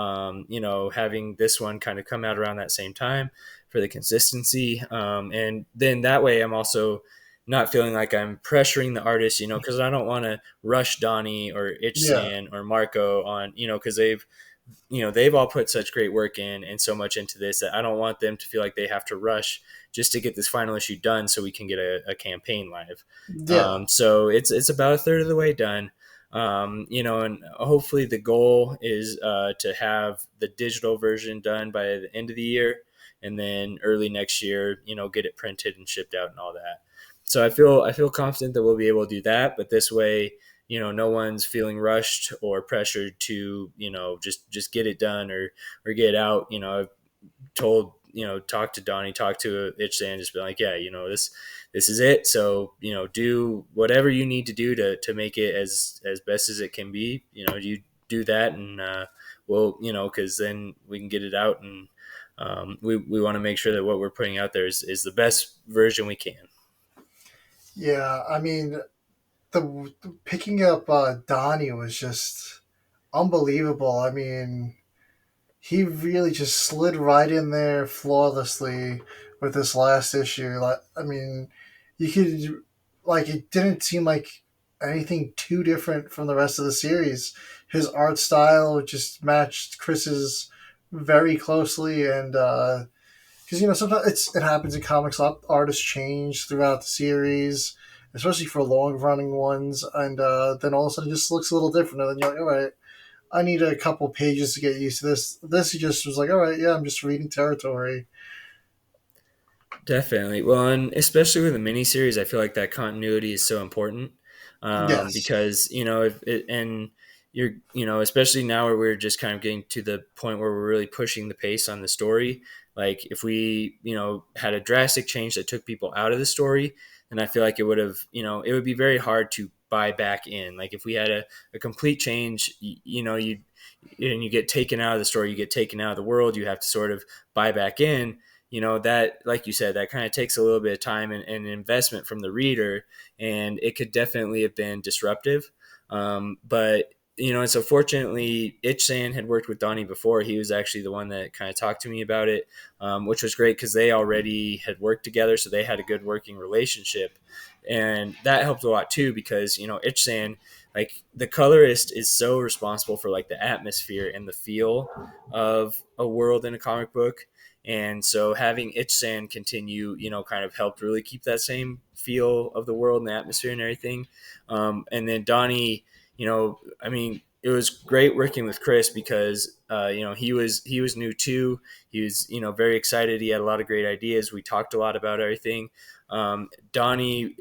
having this one kind of come out around that same time for the consistency. And then that way I'm also not feeling like I'm pressuring the artist, because I don't want to rush Donny or yeah, Ichsan or Marco on, because they've all put such great work in and so much into this, that I don't want them to feel like they have to rush just to get this final issue done so we can get a campaign live. yeah, So it's about a third of the way done. And hopefully the goal is to have the digital version done by the end of the year, and then early next year, get it printed and shipped out and all that. So I feel confident that we'll be able to do that. But this way, no one's feeling rushed or pressured to, just get it done or get it out. I've told, talk to Donny, talk to Ichsan, just be like, yeah, this is it. So, do whatever you need to do to make it as best as it can be. You do that, and we'll, cause then we can get it out, and we want to make sure that what we're putting out there is the best version we can. yeah. I mean, the picking up Donnie was just unbelievable. I mean, he really just slid right in there flawlessly with this last issue. Like, I mean, you could, like, it didn't seem like anything too different from the rest of the series. His art style just matched Chris's very closely, and because sometimes it happens in comics. A lot artists change throughout the series, especially for long running ones, and then all of a sudden it just looks a little different. And then you're like, all right, I need a couple pages to get used to this. This just was like, all right, yeah, I'm just reading territory. Definitely. Well, and especially with a miniseries, I feel like that continuity is so important, Yes. because if it, and especially now where we're just kind of getting to the point where we're really pushing the pace on the story. Like if we had a drastic change that took people out of the story, then I feel like it would be very hard to buy back in. Like if we had a complete change, you get taken out of the story, you get taken out of the world, you have to sort of buy back in. That, like you said, that kind of takes a little bit of time and investment from the reader, and it could definitely have been disruptive. But and so fortunately Ichsan had worked with Donny before. He was actually the one that kind of talked to me about it, which was great because they already had worked together, so they had a good working relationship, and that helped a lot too because Ichsan, like the colorist, is so responsible for like the atmosphere and the feel of a world in a comic book. And so having Ichsan continue, kind of helped really keep that same feel of the world and the atmosphere and everything. And then Donnie, I mean, it was great working with Chris because he was new too. He was very excited. He had a lot of great ideas. We talked a lot about everything. Donnie,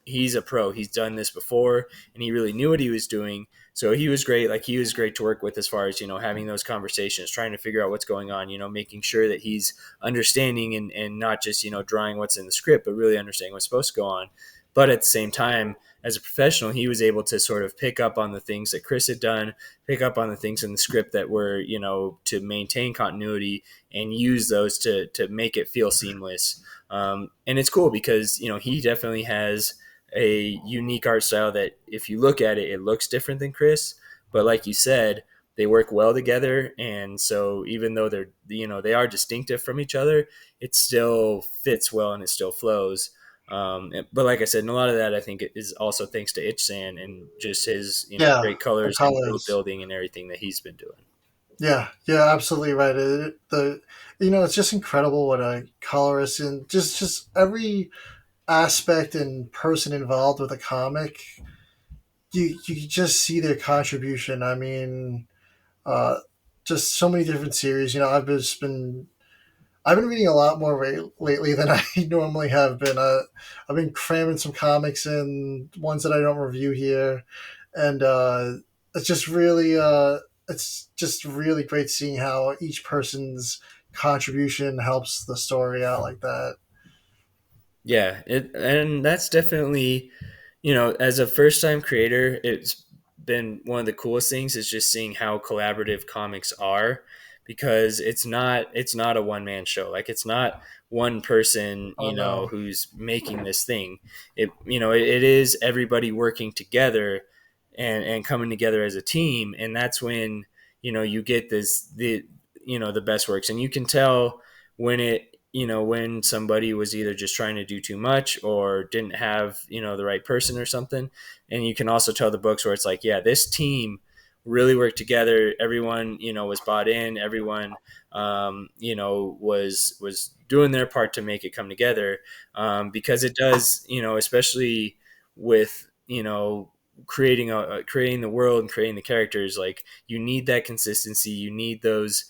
he's a pro. He's done this before, and he really knew what he was doing. So he was great. Like he was great to work with as far as having those conversations, trying to figure out what's going on. Making sure that he's understanding and not just drawing what's in the script, but really understanding what's supposed to go on. But at the same time, as a professional, he was able to sort of pick up on the things that Chris had done, pick up on the things in the script that were to maintain continuity and use those to make it feel seamless. And it's cool because he definitely has a unique art style that if you look at it, it looks different than Chris. But like you said, they work well together. And so even though they are distinctive from each other, it still fits well and it still flows. But like I said, and a lot of that I think is also thanks to Ichsan and just his Yeah, great the colors and world colors. building and everything that he's been doing. Yeah, yeah, absolutely right. It's just incredible what a colorist and just every aspect and person involved with a comic. You just see their contribution. I mean, uh, just so many different series. I've been reading a lot more lately than I normally have been. I've been cramming some comics in, ones that I don't review here, and it's just really it's just really great seeing how each person's contribution helps the story out like that. Yeah, and that's definitely, as a first time creator, it's been one of the coolest things is just seeing how collaborative comics are because it's not a one man show. Like it's not one person, Oh no, who's making this thing. It is everybody working together and coming together as a team, and that's when you get the best works, and you can tell when somebody was either just trying to do too much or didn't have the right person or something. And you can also tell the books where it's like, yeah, this team really worked together, everyone was bought in, everyone was doing their part to make it come together, because it does, especially with creating the world and creating the characters. Like you need that consistency, you need those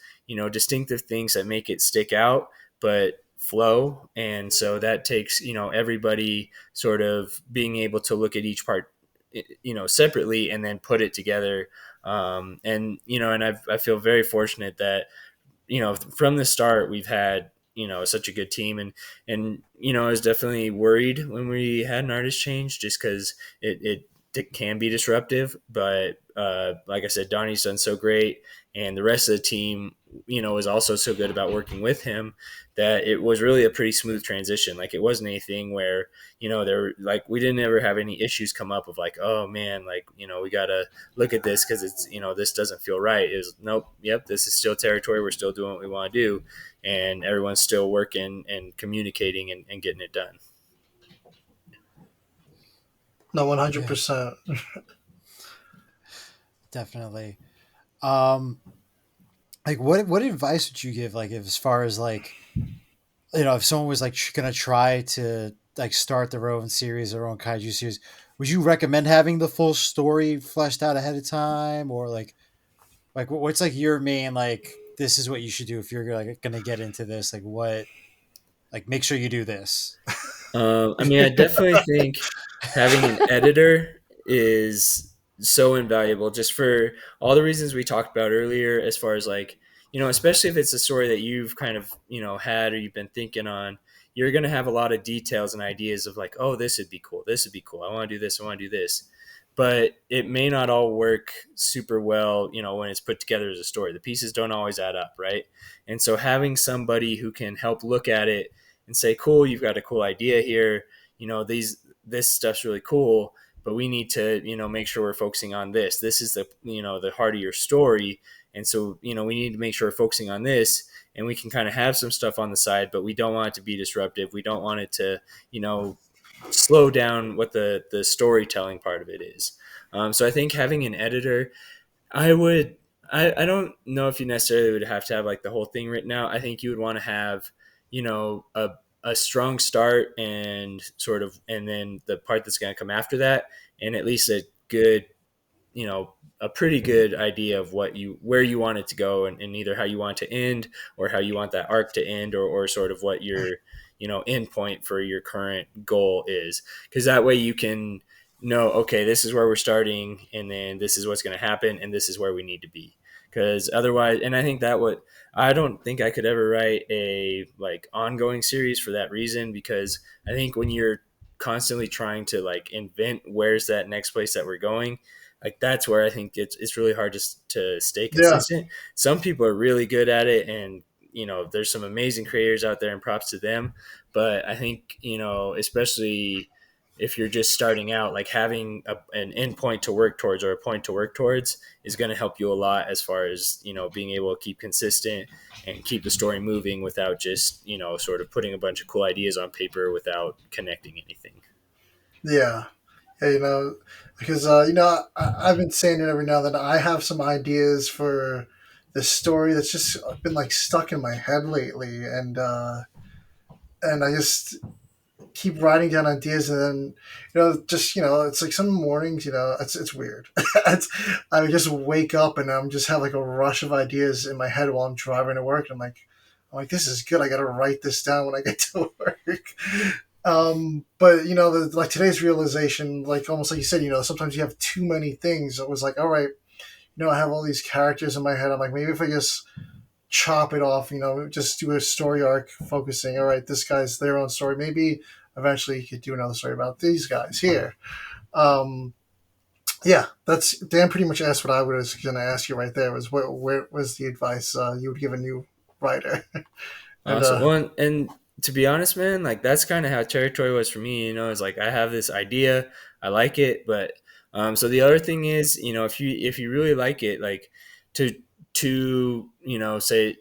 distinctive things that make it stick out but flow. And so that takes everybody sort of being able to look at each part separately and then put it together. I feel very fortunate that from the start we've had such a good team. And I was definitely worried when we had an artist change just because it can be disruptive. But like I said, Donnie's done so great, and the rest of the team was also so good about working with him that it was really a pretty smooth transition. Like it wasn't anything where there, like, we didn't ever have any issues come up of like, oh man, like we gotta look at this because it's this doesn't feel right. It was nope, yep, this is still territory, we're still doing what we want to do, and everyone's still working and communicating and getting it done. no, one hundred Yeah, percent. definitely. Like what advice would you give, like, if, as far as like, if someone was like gonna try to like start their own series, their own kaiju series, would you recommend having the full story fleshed out ahead of time, or like what's like your main, like, this is what you should do if you're like gonna get into this, like what Like, make sure you do this. I mean, I definitely think having an editor is so invaluable just for all the reasons we talked about earlier, as far as like, especially if it's a story that you've kind of, had or you've been thinking on, you're going to have a lot of details and ideas of like, oh, this would be cool. This would be cool. I want to do this. I want to do this. But it may not all work super well, when it's put together as a story. The pieces don't always add up, right? And so having somebody who can help look at it and say, cool, you've got a cool idea here. This stuff's really cool, but we need to, make sure we're focusing on this. This is the heart of your story. And so, we need to make sure we're focusing on this, and we can kind of have some stuff on the side, but we don't want it to be disruptive. We don't want it to, slow down what the storytelling part of it is. So I think having an editor, I would, I don't know if you necessarily would have to have like the whole thing written out. I think you would want to have, a strong start and sort of, and then the part that's going to come after that, and at least a good, a pretty good idea of where you want it to go, and either how you want it to end or how you want that arc to end, or sort of what your, end point for your current goal is. Cause that way you can know, okay, this is where we're starting, and then this is what's going to happen, and this is where we need to be. Because otherwise, and I think I don't think I could ever write a like ongoing series for that reason, because I think when you're constantly trying to like invent where's that next place that we're going, like that's where I think it's really hard to stay Yeah. consistent. Some people are really good at it, and there's some amazing creators out there, and props to them. But I think especially if you're just starting out, like having an endpoint to work towards, or a point to work towards, is going to help you a lot as far as being able to keep consistent and keep the story moving without just sort of putting a bunch of cool ideas on paper without connecting anything. Yeah. Yeah, because I've been saying it every now and then. I have some ideas for the story that's just been like stuck in my head lately, and I just keep writing down ideas, and then just it's like some mornings, it's weird. I just wake up and I'm just have like a rush of ideas in my head while I'm driving to work, and I'm like, this is good. I got to write this down when I get to work. But like today's realization, like almost like you said, sometimes you have too many things. It was like, all right, I have all these characters in my head. I'm like, maybe if I just chop it off, just do a story arc focusing. All right, this guy's their own story. Maybe eventually you could do another story about these guys here. Yeah, that's Dan pretty much asked what I was going to ask you right there. Was where was the advice you would give a new writer? and Awesome. Well, and to be honest, man, like that's kind of how territory was for me. It's like I have this idea, I like it, but so the other thing is, if you really like it, like to say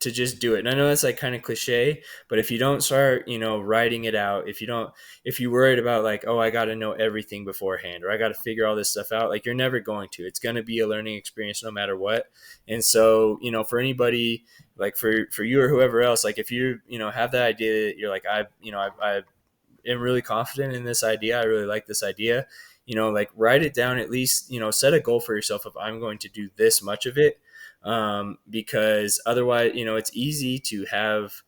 to just do it. And I know that's like kind of cliche, but if you don't start, writing it out, if you worried about like, oh, I got to know everything beforehand, or I got to figure all this stuff out, like you're never going to. It's going to be a learning experience no matter what. And so, for anybody, like for you or whoever else, like if you have that idea that you're like, I am really confident in this idea, I really like this idea, like write it down, at least set a goal for yourself of I'm going to do this much of it, because otherwise it's easy to have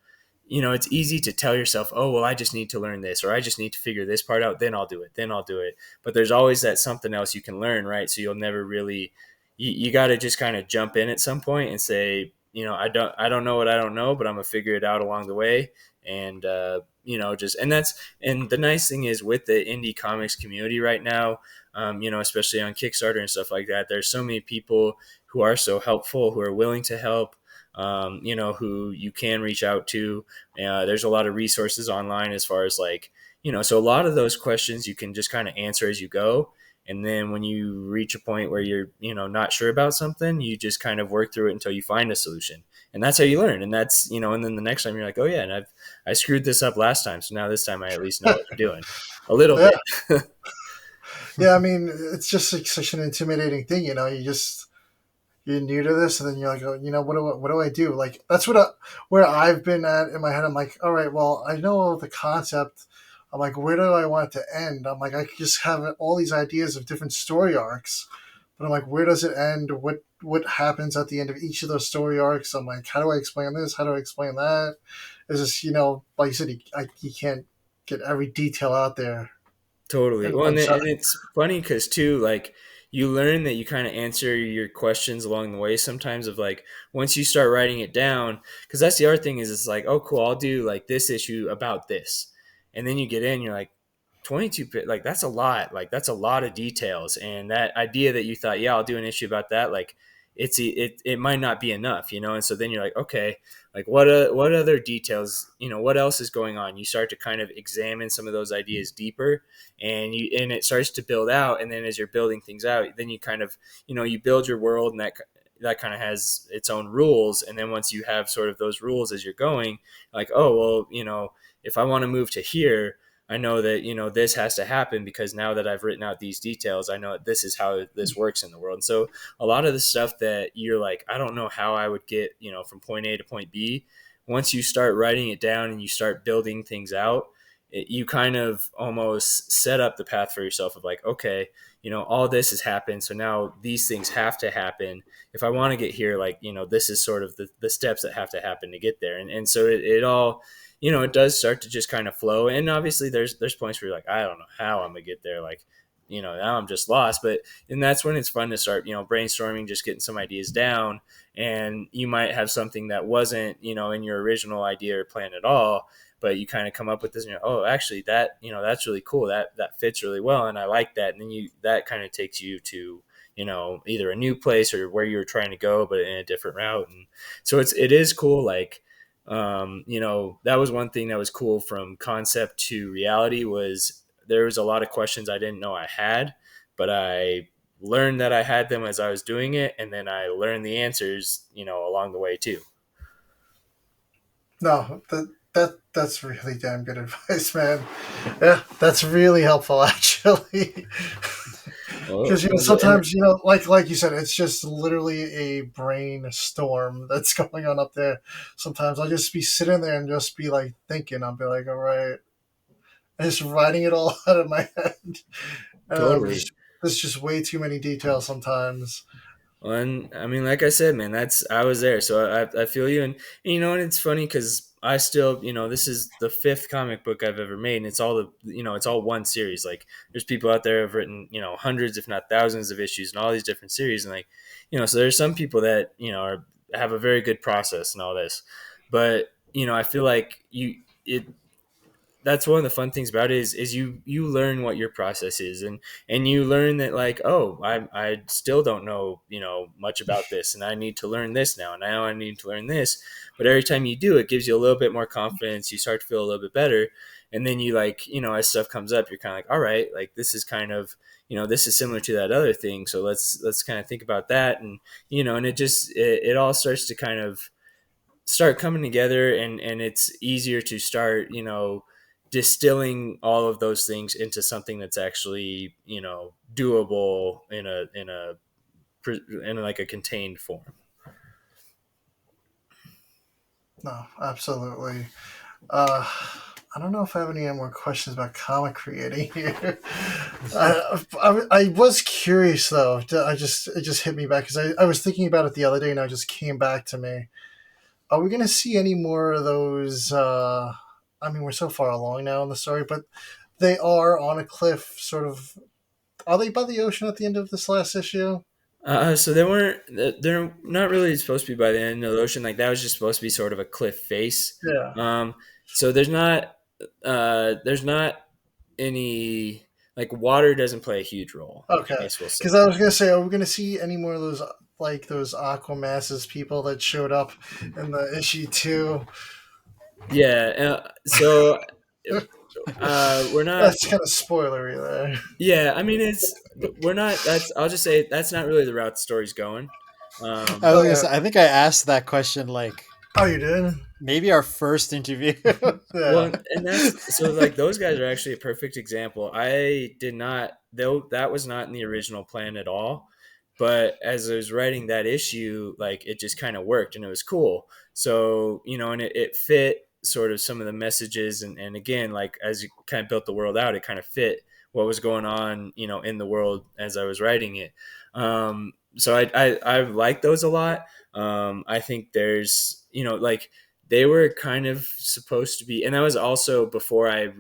it's easy to tell yourself, oh well, I just need to learn this, or I just need to figure this part out, then I'll do it. But there's always that something else you can learn, right? So you'll never really, you got to just kind of jump in at some point and say, I don't know what I don't know, but I'm gonna figure it out along the way. And and the nice thing is with the indie comics community right now, especially on Kickstarter and stuff like that, there's so many people who are so helpful, who are willing to help, who you can reach out to. There's a lot of resources online as far as like, so a lot of those questions you can just kind of answer as you go. And then when you reach a point where you're, not sure about something, you just kind of work through it until you find a solution. And that's how you learn. And that's, and then the next time you're like, oh yeah, and I screwed this up last time. So now this time I at least know what I'm doing a little yeah, bit. yeah. I mean, it's just like such an intimidating thing. You're new to this, and then you're like, oh, what do I do? Like that's where I've been at in my head. I'm like, all right, well, I know the concept. I'm like, where do I want it to end? I'm like, I could just have all these ideas of different story arcs, But I'm like, where does it end? What happens at the end of each of those story arcs? I'm like, how do I explain this? How do I explain that? It's just, like you said, you can't get every detail out there Totally. in Well, one shot. and it's funny because too, like you learn that you kind of answer your questions along the way sometimes of like once you start writing it down, because that's the other thing is it's like, oh, cool, I'll do like this issue about this. And then you get in, you're like, 22, like that's a lot of details. And that idea that you thought, yeah, I'll do an issue about that. Like it might not be enough, you know? And so then you're like, okay, like what other details, what else is going on? You start to kind of examine some of those ideas deeper and it starts to build out. And then as you're building things out, then you kind of, you build your world and that kind of has its own rules. And then once you have sort of those rules as you're going, like, oh, well, if I want to move to here, I know that, this has to happen because now that I've written out these details, I know that this is how this works in the world. And so a lot of the stuff that you're like, I don't know how I would get, from point A to point B. Once you start writing it down and you start building things out, you kind of almost set up the path for yourself of like, okay, all this has happened. So now these things have to happen. If I want to get here, like, this is sort of the steps that have to happen to get there. And so it all, it does start to just kind of flow. And obviously there's points where you're like, I don't know how I'm gonna get there. Like, now I'm just lost. And that's when it's fun to start, brainstorming, just getting some ideas down. And you might have something that wasn't, in your original idea or plan at all, but you kind of come up with this, and oh, actually that, that's really cool. That fits really well. And I like that. And then that kind of takes you to, either a new place or where you're trying to go, but in a different route. And so it is cool. Like, that was one thing that was cool from concept to reality was there was a lot of questions I didn't know I had, but I learned that I had them as I was doing it. And then I learned the answers, along the way too. No, that's really damn good advice, man. Yeah, that's really helpful actually. Well, Because sometimes like you said, it's just literally a brainstorm that's going on up there. Sometimes I'll just be sitting there and just be like thinking. I'll be like, all right, and just writing it all out of my head. totally. There's just way too many details sometimes. And I mean, like I said, man, I was there, so I feel you, and and it's funny because I still, this is the fifth comic book I've ever made, and it's all it's all one series. Like, there's people out there who've written, hundreds, if not thousands, of issues in all these different series, and like, so there's some people that have a very good process and all this, but I feel like it that's one of the fun things about it is you learn what your process is and you learn that like, oh, I still don't know much about this and I need to learn this now and now I need to learn this. But every time you do, it gives you a little bit more confidence. You start to feel a little bit better, and then you like as stuff comes up, you're kind of like, all right, like this is kind of this is similar to that other thing, so let's kind of think about that. And and it all starts to kind of start coming together, and it's easier to start distilling all of those things into something that's actually doable in like a contained form. No, absolutely. Uh, I don't know if I have any more questions about comic creating here. I was curious though. It just hit me back because I was thinking about it the other day and it just came back to me. Are we going to see any more of those? I mean, we're so far along now in the story, but they are on a cliff, sort of. Are they by the ocean at the end of this last issue? So they weren't. They're not really supposed to be by the end of the ocean. Like that was just supposed to be sort of a cliff face. Yeah. Um, so there's not. There's not any like water doesn't play a huge role. I Okay. guess we'll say. Because I was going to say, are we going to see any more of those, like those Aquamasses people that showed up in the issue 2? Yeah. So we're not. That's kind of spoilery there. Yeah, I mean we're not. That's I'll just say that's not really the route the story's going. I Oh, was gonna yeah. say, I think I asked that question like Oh, you did? maybe our first interview. Yeah. Well, and that's so like those guys are actually a perfect example. I did not though that was not in the original plan at all. But as I was writing that issue, like it just kind of worked and it was cool. So, and it fit sort of some of the messages and again, like as you kind of built the world out, it kind of fit what was going on, in the world as I was writing it. So I like those a lot. I think there's, like they were kind of supposed to be, and that was also before I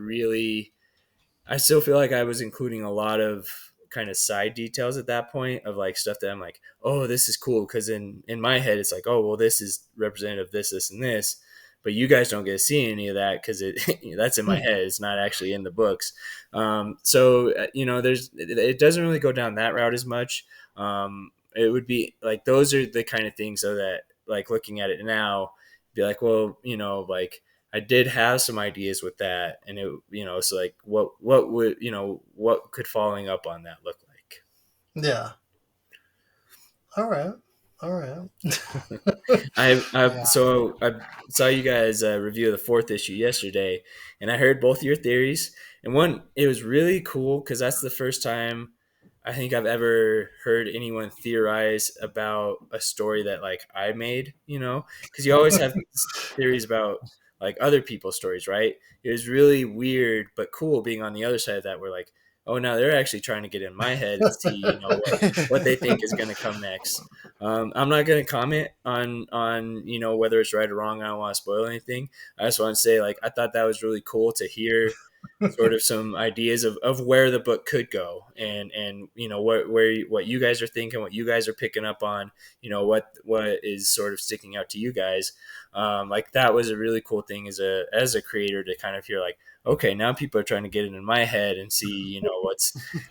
still feel like I was including a lot of kind of side details at that point of like stuff that I'm like, oh, this is cool. Cause in my head, it's like, oh, well, this is representative of this, and this, but you guys don't get to see any of that. Cause that's in my head. It's not actually in the books. So, it doesn't really go down that route as much. It would be like, those are the kind of things so that like looking at it now, be like, well, like, I did have some ideas with that, and so like, what would what could following up on that look like? Yeah. All right. All right. Yeah. I saw you guys review the fourth issue yesterday, and I heard both your theories. And one, it was really cool because that's the first time I think I've ever heard anyone theorize about a story that like I made. Because you always have theories about like other people's stories, right? It was really weird but cool being on the other side of that. We're like, oh, now they're actually trying to get in my head and see, what they think is going to come next. I'm not going to comment on whether it's right or wrong. I don't want to spoil anything. I just want to say, like, I thought that was really cool to hear sort of some ideas of where the book could go, and what you guys are thinking, what you guys are picking up on, what is sort of sticking out to you guys. Like, that was a really cool thing as a creator to kind of hear, like, okay, now people are trying to get it in my head and see,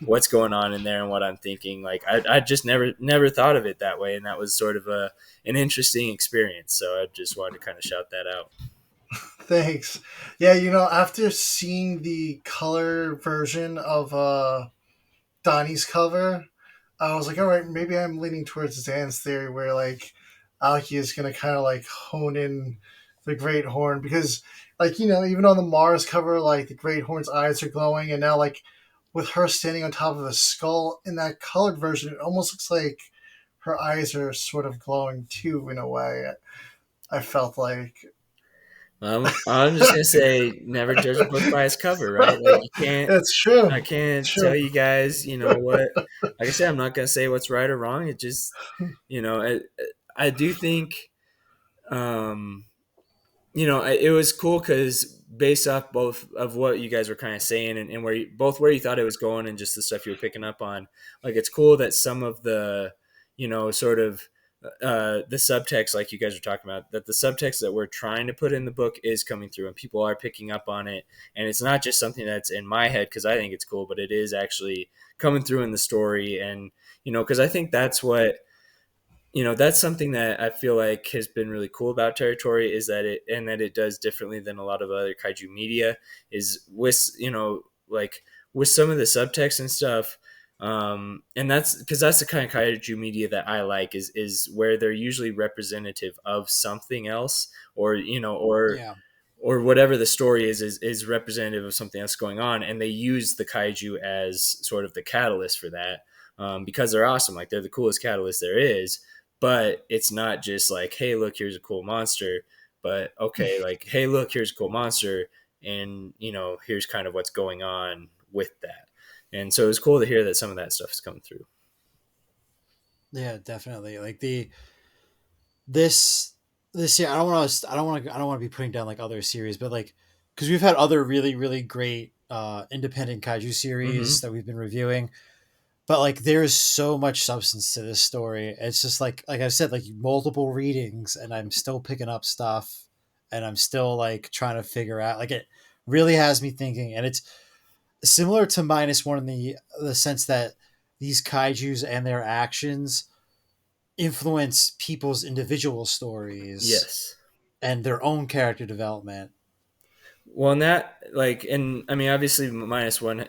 what's going on in there and what I'm thinking. Like, I just never thought of it that way, and that was sort of an interesting experience. So I just wanted to kind of shout that out. Thanks. Yeah, after seeing the color version of Donny's cover, I was like, all right, maybe I'm leaning towards Zan's theory where like Alki is gonna kind of like hone in the Great Horn because, like, even on the Mars cover, like the Great Horn's eyes are glowing, and now like with her standing on top of a skull in that colored version, it almost looks like her eyes are sort of glowing too in a way. I felt like. I'm just gonna say, never judge a book by its cover, right? Like, you can't. It's true. I It's can't true. tell you guys, what. Like I said, I'm not gonna say what's right or wrong. It just, I do think, um, it was cool because based off both of what you guys were kind of saying, and where you thought it was going, and just the stuff you were picking up on, like, it's cool that some of the, sort of the subtext, like you guys are talking about, that the subtext that we're trying to put in the book is coming through, and people are picking up on it, and it's not just something that's in my head because I think it's cool, but it is actually coming through in the story. And because I think that's something that I feel like has been really cool about Territory, is that it does differently than a lot of other kaiju media, is with, like, with some of the subtext and stuff. And that's because that's the kind of kaiju media that I like, is where they're usually representative of something else, or, Yeah. or whatever the story is representative of something else going on. And they use the kaiju as sort of the catalyst for that. Because they're awesome. Like, they're the coolest catalyst there is. But it's not just like, hey, look, here's a cool monster. But okay, like, hey, look, here's a cool monster, and here's kind of what's going on with that. And so it's cool to hear that some of that stuff is coming through. Yeah, definitely. Like this year, I don't want to be putting down like other series, but like, because we've had other really really great independent kaiju series Mm-hmm. that we've been reviewing, but like there's so much substance to this story. It's just like I said, like multiple readings, and I'm still picking up stuff, and I'm still like trying to figure out. Like, it really has me thinking, and it's similar to minus one in the sense that these kaiju's and their actions influence people's individual stories Yes. and their own character development. Well, and that, like, and I mean, obviously, minus one,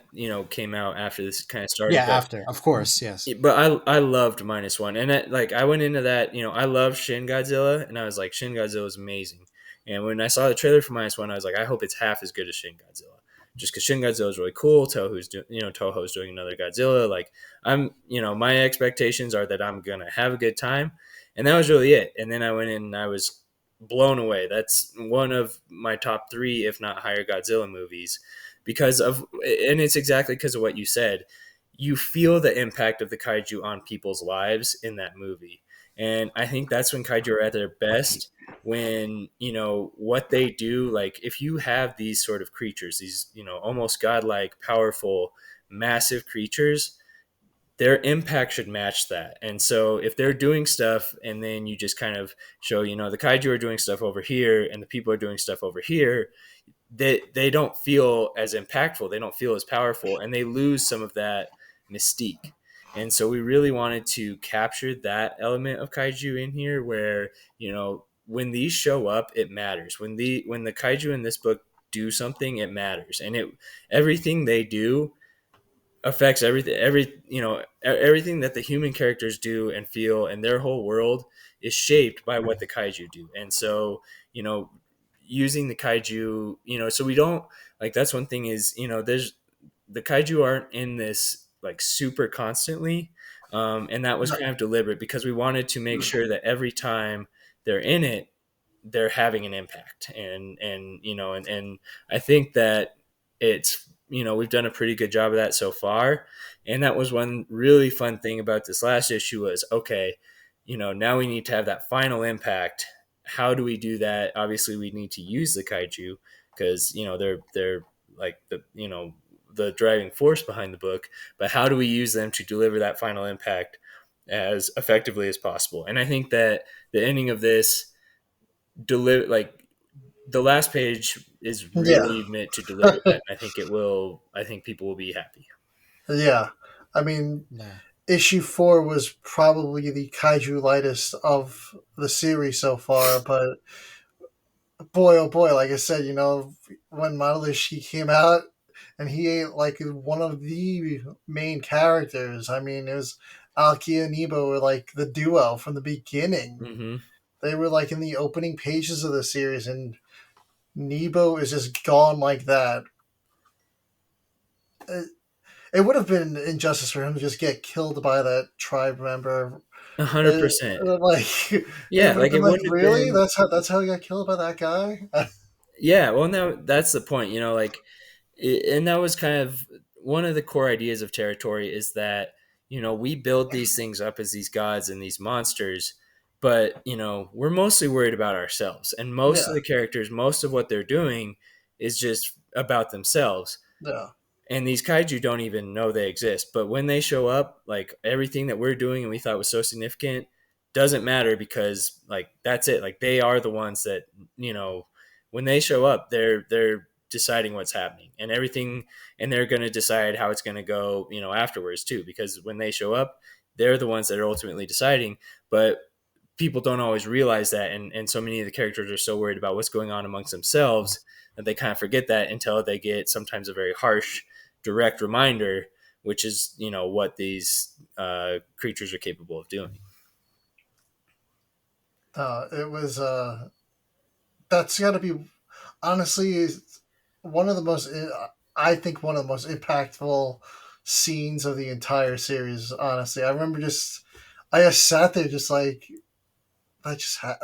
came out after this kind of Yeah, started, after, of course, yes. but I loved minus one, and like, I went into that, I loved Shin Godzilla, and I was like, Shin Godzilla is amazing. And when I saw the trailer for minus one, I was like, I hope it's half as good as Shin Godzilla, just because Shin Godzilla is really cool. Toho's doing another Godzilla. Like, my expectations are that I'm gonna have a good time, and that was really it. And then I went in and I was blown away. That's one of my top three, if not higher, Godzilla movies. because of, and it's exactly because of what you said. You feel the impact of the kaiju on people's lives in that movie. And I think that's when kaiju are at their best, when, you know, what they do, like if you have these sort of creatures, these, you know, almost godlike, powerful, massive creatures, their impact should match that. And so if they're doing stuff and then you just kind of show, you know, the kaiju are doing stuff over here and the people are doing stuff over here, they don't feel as impactful, they don't feel as powerful, and they lose some of that mystique. And so we really wanted to capture that element of kaiju in here, where, you know, when these show up, it matters. When the kaiju in this book do something, it matters. And everything they do affects everything that the human characters do and feel, and their whole world is shaped by what the kaiju do. And so, you know, using the kaiju, you know, so we don't, like, that's one thing is, you know, there's, the kaiju aren't in this like super constantly, and that was kind of deliberate because we wanted to make sure that every time they're in it, they're having an impact. And you know, and I think that it's, you know, we've done a pretty good job of that so far. And that was one really fun thing about this last issue was, okay, you know, now we need to have that final impact. How do we do that? Obviously we need to use the kaiju because, you know, they're like the, you know, the driving force behind the book, but how do we use them to deliver that final impact as effectively as possible? And I think that the ending of this deliver, like, the last page is Yeah, really meant to deliver that. I think it will. I think people will be happy. yeah. I mean, Yeah. issue 4 was probably the kaiju lightest of the series so far, but boy, oh boy, like I said, you know, when Madalishi came out and he ate like one of the main characters. I mean, it was Alki and Nebo were like the duo from the beginning. Mm-hmm. They were like in the opening pages of the series, and Nebo is just gone like that. It would have been injustice for him to just get killed by that tribe member. 100%. Like it Yeah, would have like been it like, wouldn't have really? been. That's how he got killed by that guy? Yeah, well, now that's the point. You know, like, and that was kind of one of the core ideas of Territory is that, you know, we build these things up as these gods and these monsters, but, you know, we're mostly worried about ourselves, and most of Yeah, the characters, most of what they're doing is just about themselves. yeah, And these kaiju don't even know they exist, but when they show up, like, everything that we're doing and we thought was so significant doesn't matter, because, like, that's it. Like, they are the ones that, you know, when they show up, they're deciding what's happening and everything, and they're going to decide how it's going to go, you know, afterwards too, because when they show up, they're the ones that are ultimately deciding. But people don't always realize that, and so many of the characters are so worried about what's going on amongst themselves that they kind of forget that until they get sometimes a very harsh, direct reminder, which is, you know, what these creatures are capable of doing. it was. That's got to be honestly one of the most. I think one of the most impactful scenes of the entire series. Honestly, I remember I just sat there, just like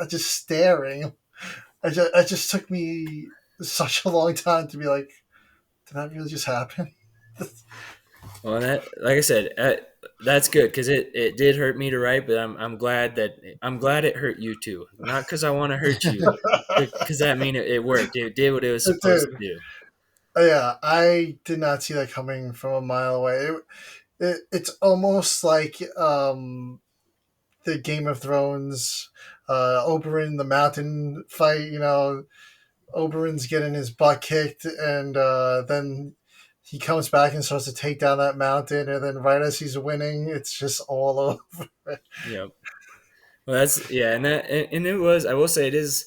just staring. It just took me such a long time to be like, did that really just happen? Well, that, like I said, that's good, because it did hurt me to write, but I'm glad it hurt you too. Not because I want to hurt you, because that mean it worked. It did what it was supposed Dude, to do. yeah, I did not see that coming from a mile away. It's almost like the Game of Thrones, Oberyn the mountain fight. You know, Oberyn's getting his butt kicked, and then he comes back and starts to take down that mountain, and then right as he's winning, it's just all over. Yep. Well, that's, yeah, and it was. I will say it is,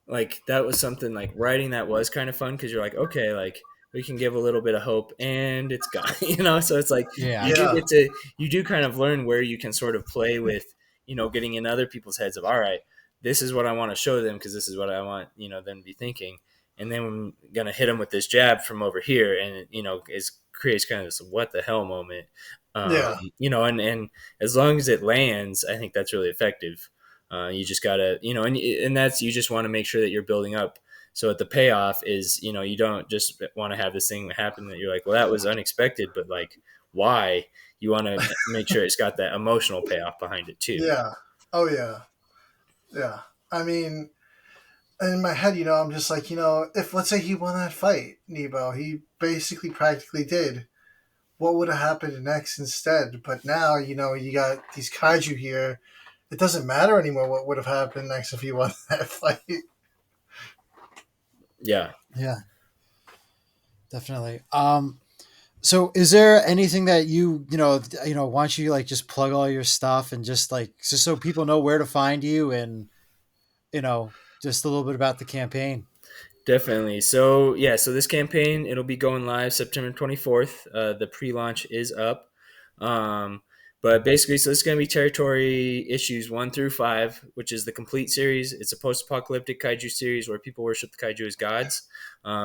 like, that was something, like, writing that was kind of fun, because you're like, okay, like, we can give a little bit of hope and it's gone. You know, so it's like Yeah. Yeah, you do kind of learn where you can sort of play with, you know, getting in other people's heads of, all right, this is what I want to show them because this is what I want, you know, them to be thinking, and then I'm gonna hit them with this jab from over here, and it, you know, it creates kind of this what the hell moment. yeah. You know, and as long as it lands, I think that's really effective. You just gotta, you know, and that's, you just want to make sure that you're building up So at the payoff is, you don't just want to have this thing happen that you're like, well, that was unexpected, but like, why? You want to make sure it's got that emotional payoff behind it too. Yeah. Oh yeah. Yeah. I mean, in my head, I'm just like, if let's say he won that fight, Nebo, he basically practically did. What would have happened next instead? But now, you got these kaiju here. It doesn't matter anymore what would have happened next if he won that fight. Yeah. Yeah, definitely. So is there anything that why don't you like just plug all your stuff and just so people know where to find you and just a little bit about the campaign. Definitely. So yeah, so this campaign, it'll be going live September 24th. The pre-launch is up. Um, but basically, so this is going to be territory issues 1 through 5, which is the complete series. It's a post-apocalyptic kaiju series where people worship the kaiju as gods.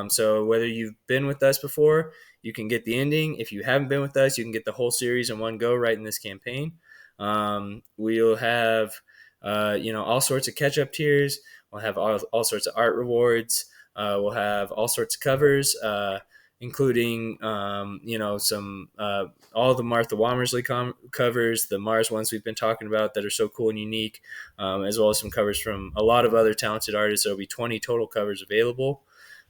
So whether you've been with us before, you can get the ending. If you haven't been with us, you can get the whole series in one go right in this campaign. We'll have all sorts of catch-up tiers. We'll have all sorts of art rewards. We'll have all sorts of covers, including some all the Martha Womersley covers, the Mars ones we've been talking about that are so cool and unique, as well as some covers from a lot of other talented artists. There'll be 20 total covers available,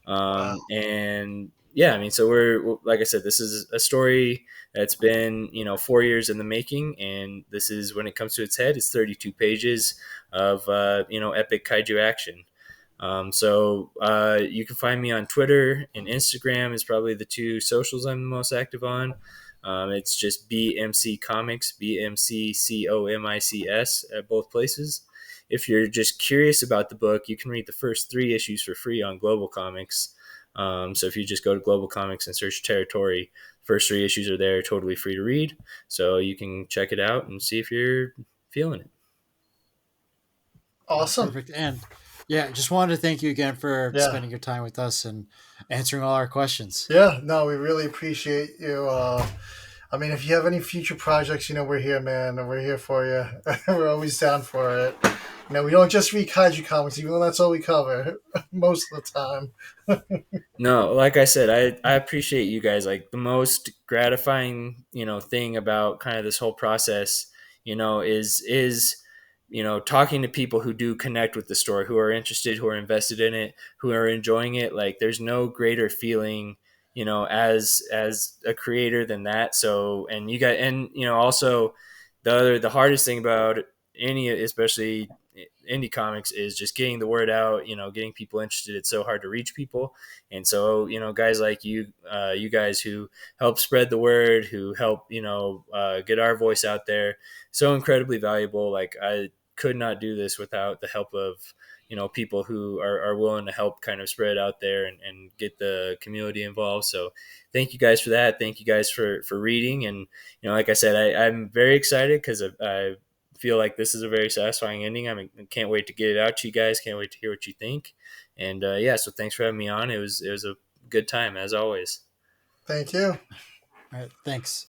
Wow. and yeah, I mean, so we're like I said, this is a story that's been 4 years in the making, and this is when it comes to its head. It's 32 pages of epic kaiju action. So you can find me on Twitter and Instagram is probably the two socials I'm the most active on. It's just BMC Comics, BMCCOMICS at both places. If you're just curious about the book, you can read the first 3 issues for free on Global Comics. So if you just go to Global Comics and search Territory, first 3 issues are there, totally free to read. So you can check it out and see if you're feeling it. Awesome. Perfect. And yeah, just wanted to thank you again for Yeah. spending your time with us and answering all our questions. Yeah. No, we really appreciate you. I mean, if you have any future projects, we're here, man. We're here for you. We're always down for it. We don't just read kaiju comics, even though that's all we cover most of the time. No, like I said, I appreciate you guys. Like the most gratifying, thing about kind of this whole process, is talking to people who do connect with the story, who are interested, who are invested in it, who are enjoying it. Like there's no greater feeling, as a creator than that. So, and you got, and also the hardest thing about any, especially indie comics, is just getting the word out, getting people interested. It's so hard to reach people. And so, guys like you guys who help spread the word, who help, get our voice out there, so incredibly valuable. Like I could not do this without the help of, people who are willing to help kind of spread out there and get the community involved. So thank you guys for that. Thank you guys for reading. And, like I said, I'm very excited because I feel like this is a very satisfying ending. I can't wait to get it out to you guys. Can't wait to hear what you think. And yeah, so thanks for having me on. It was a good time as always. Thank you. All right. Thanks.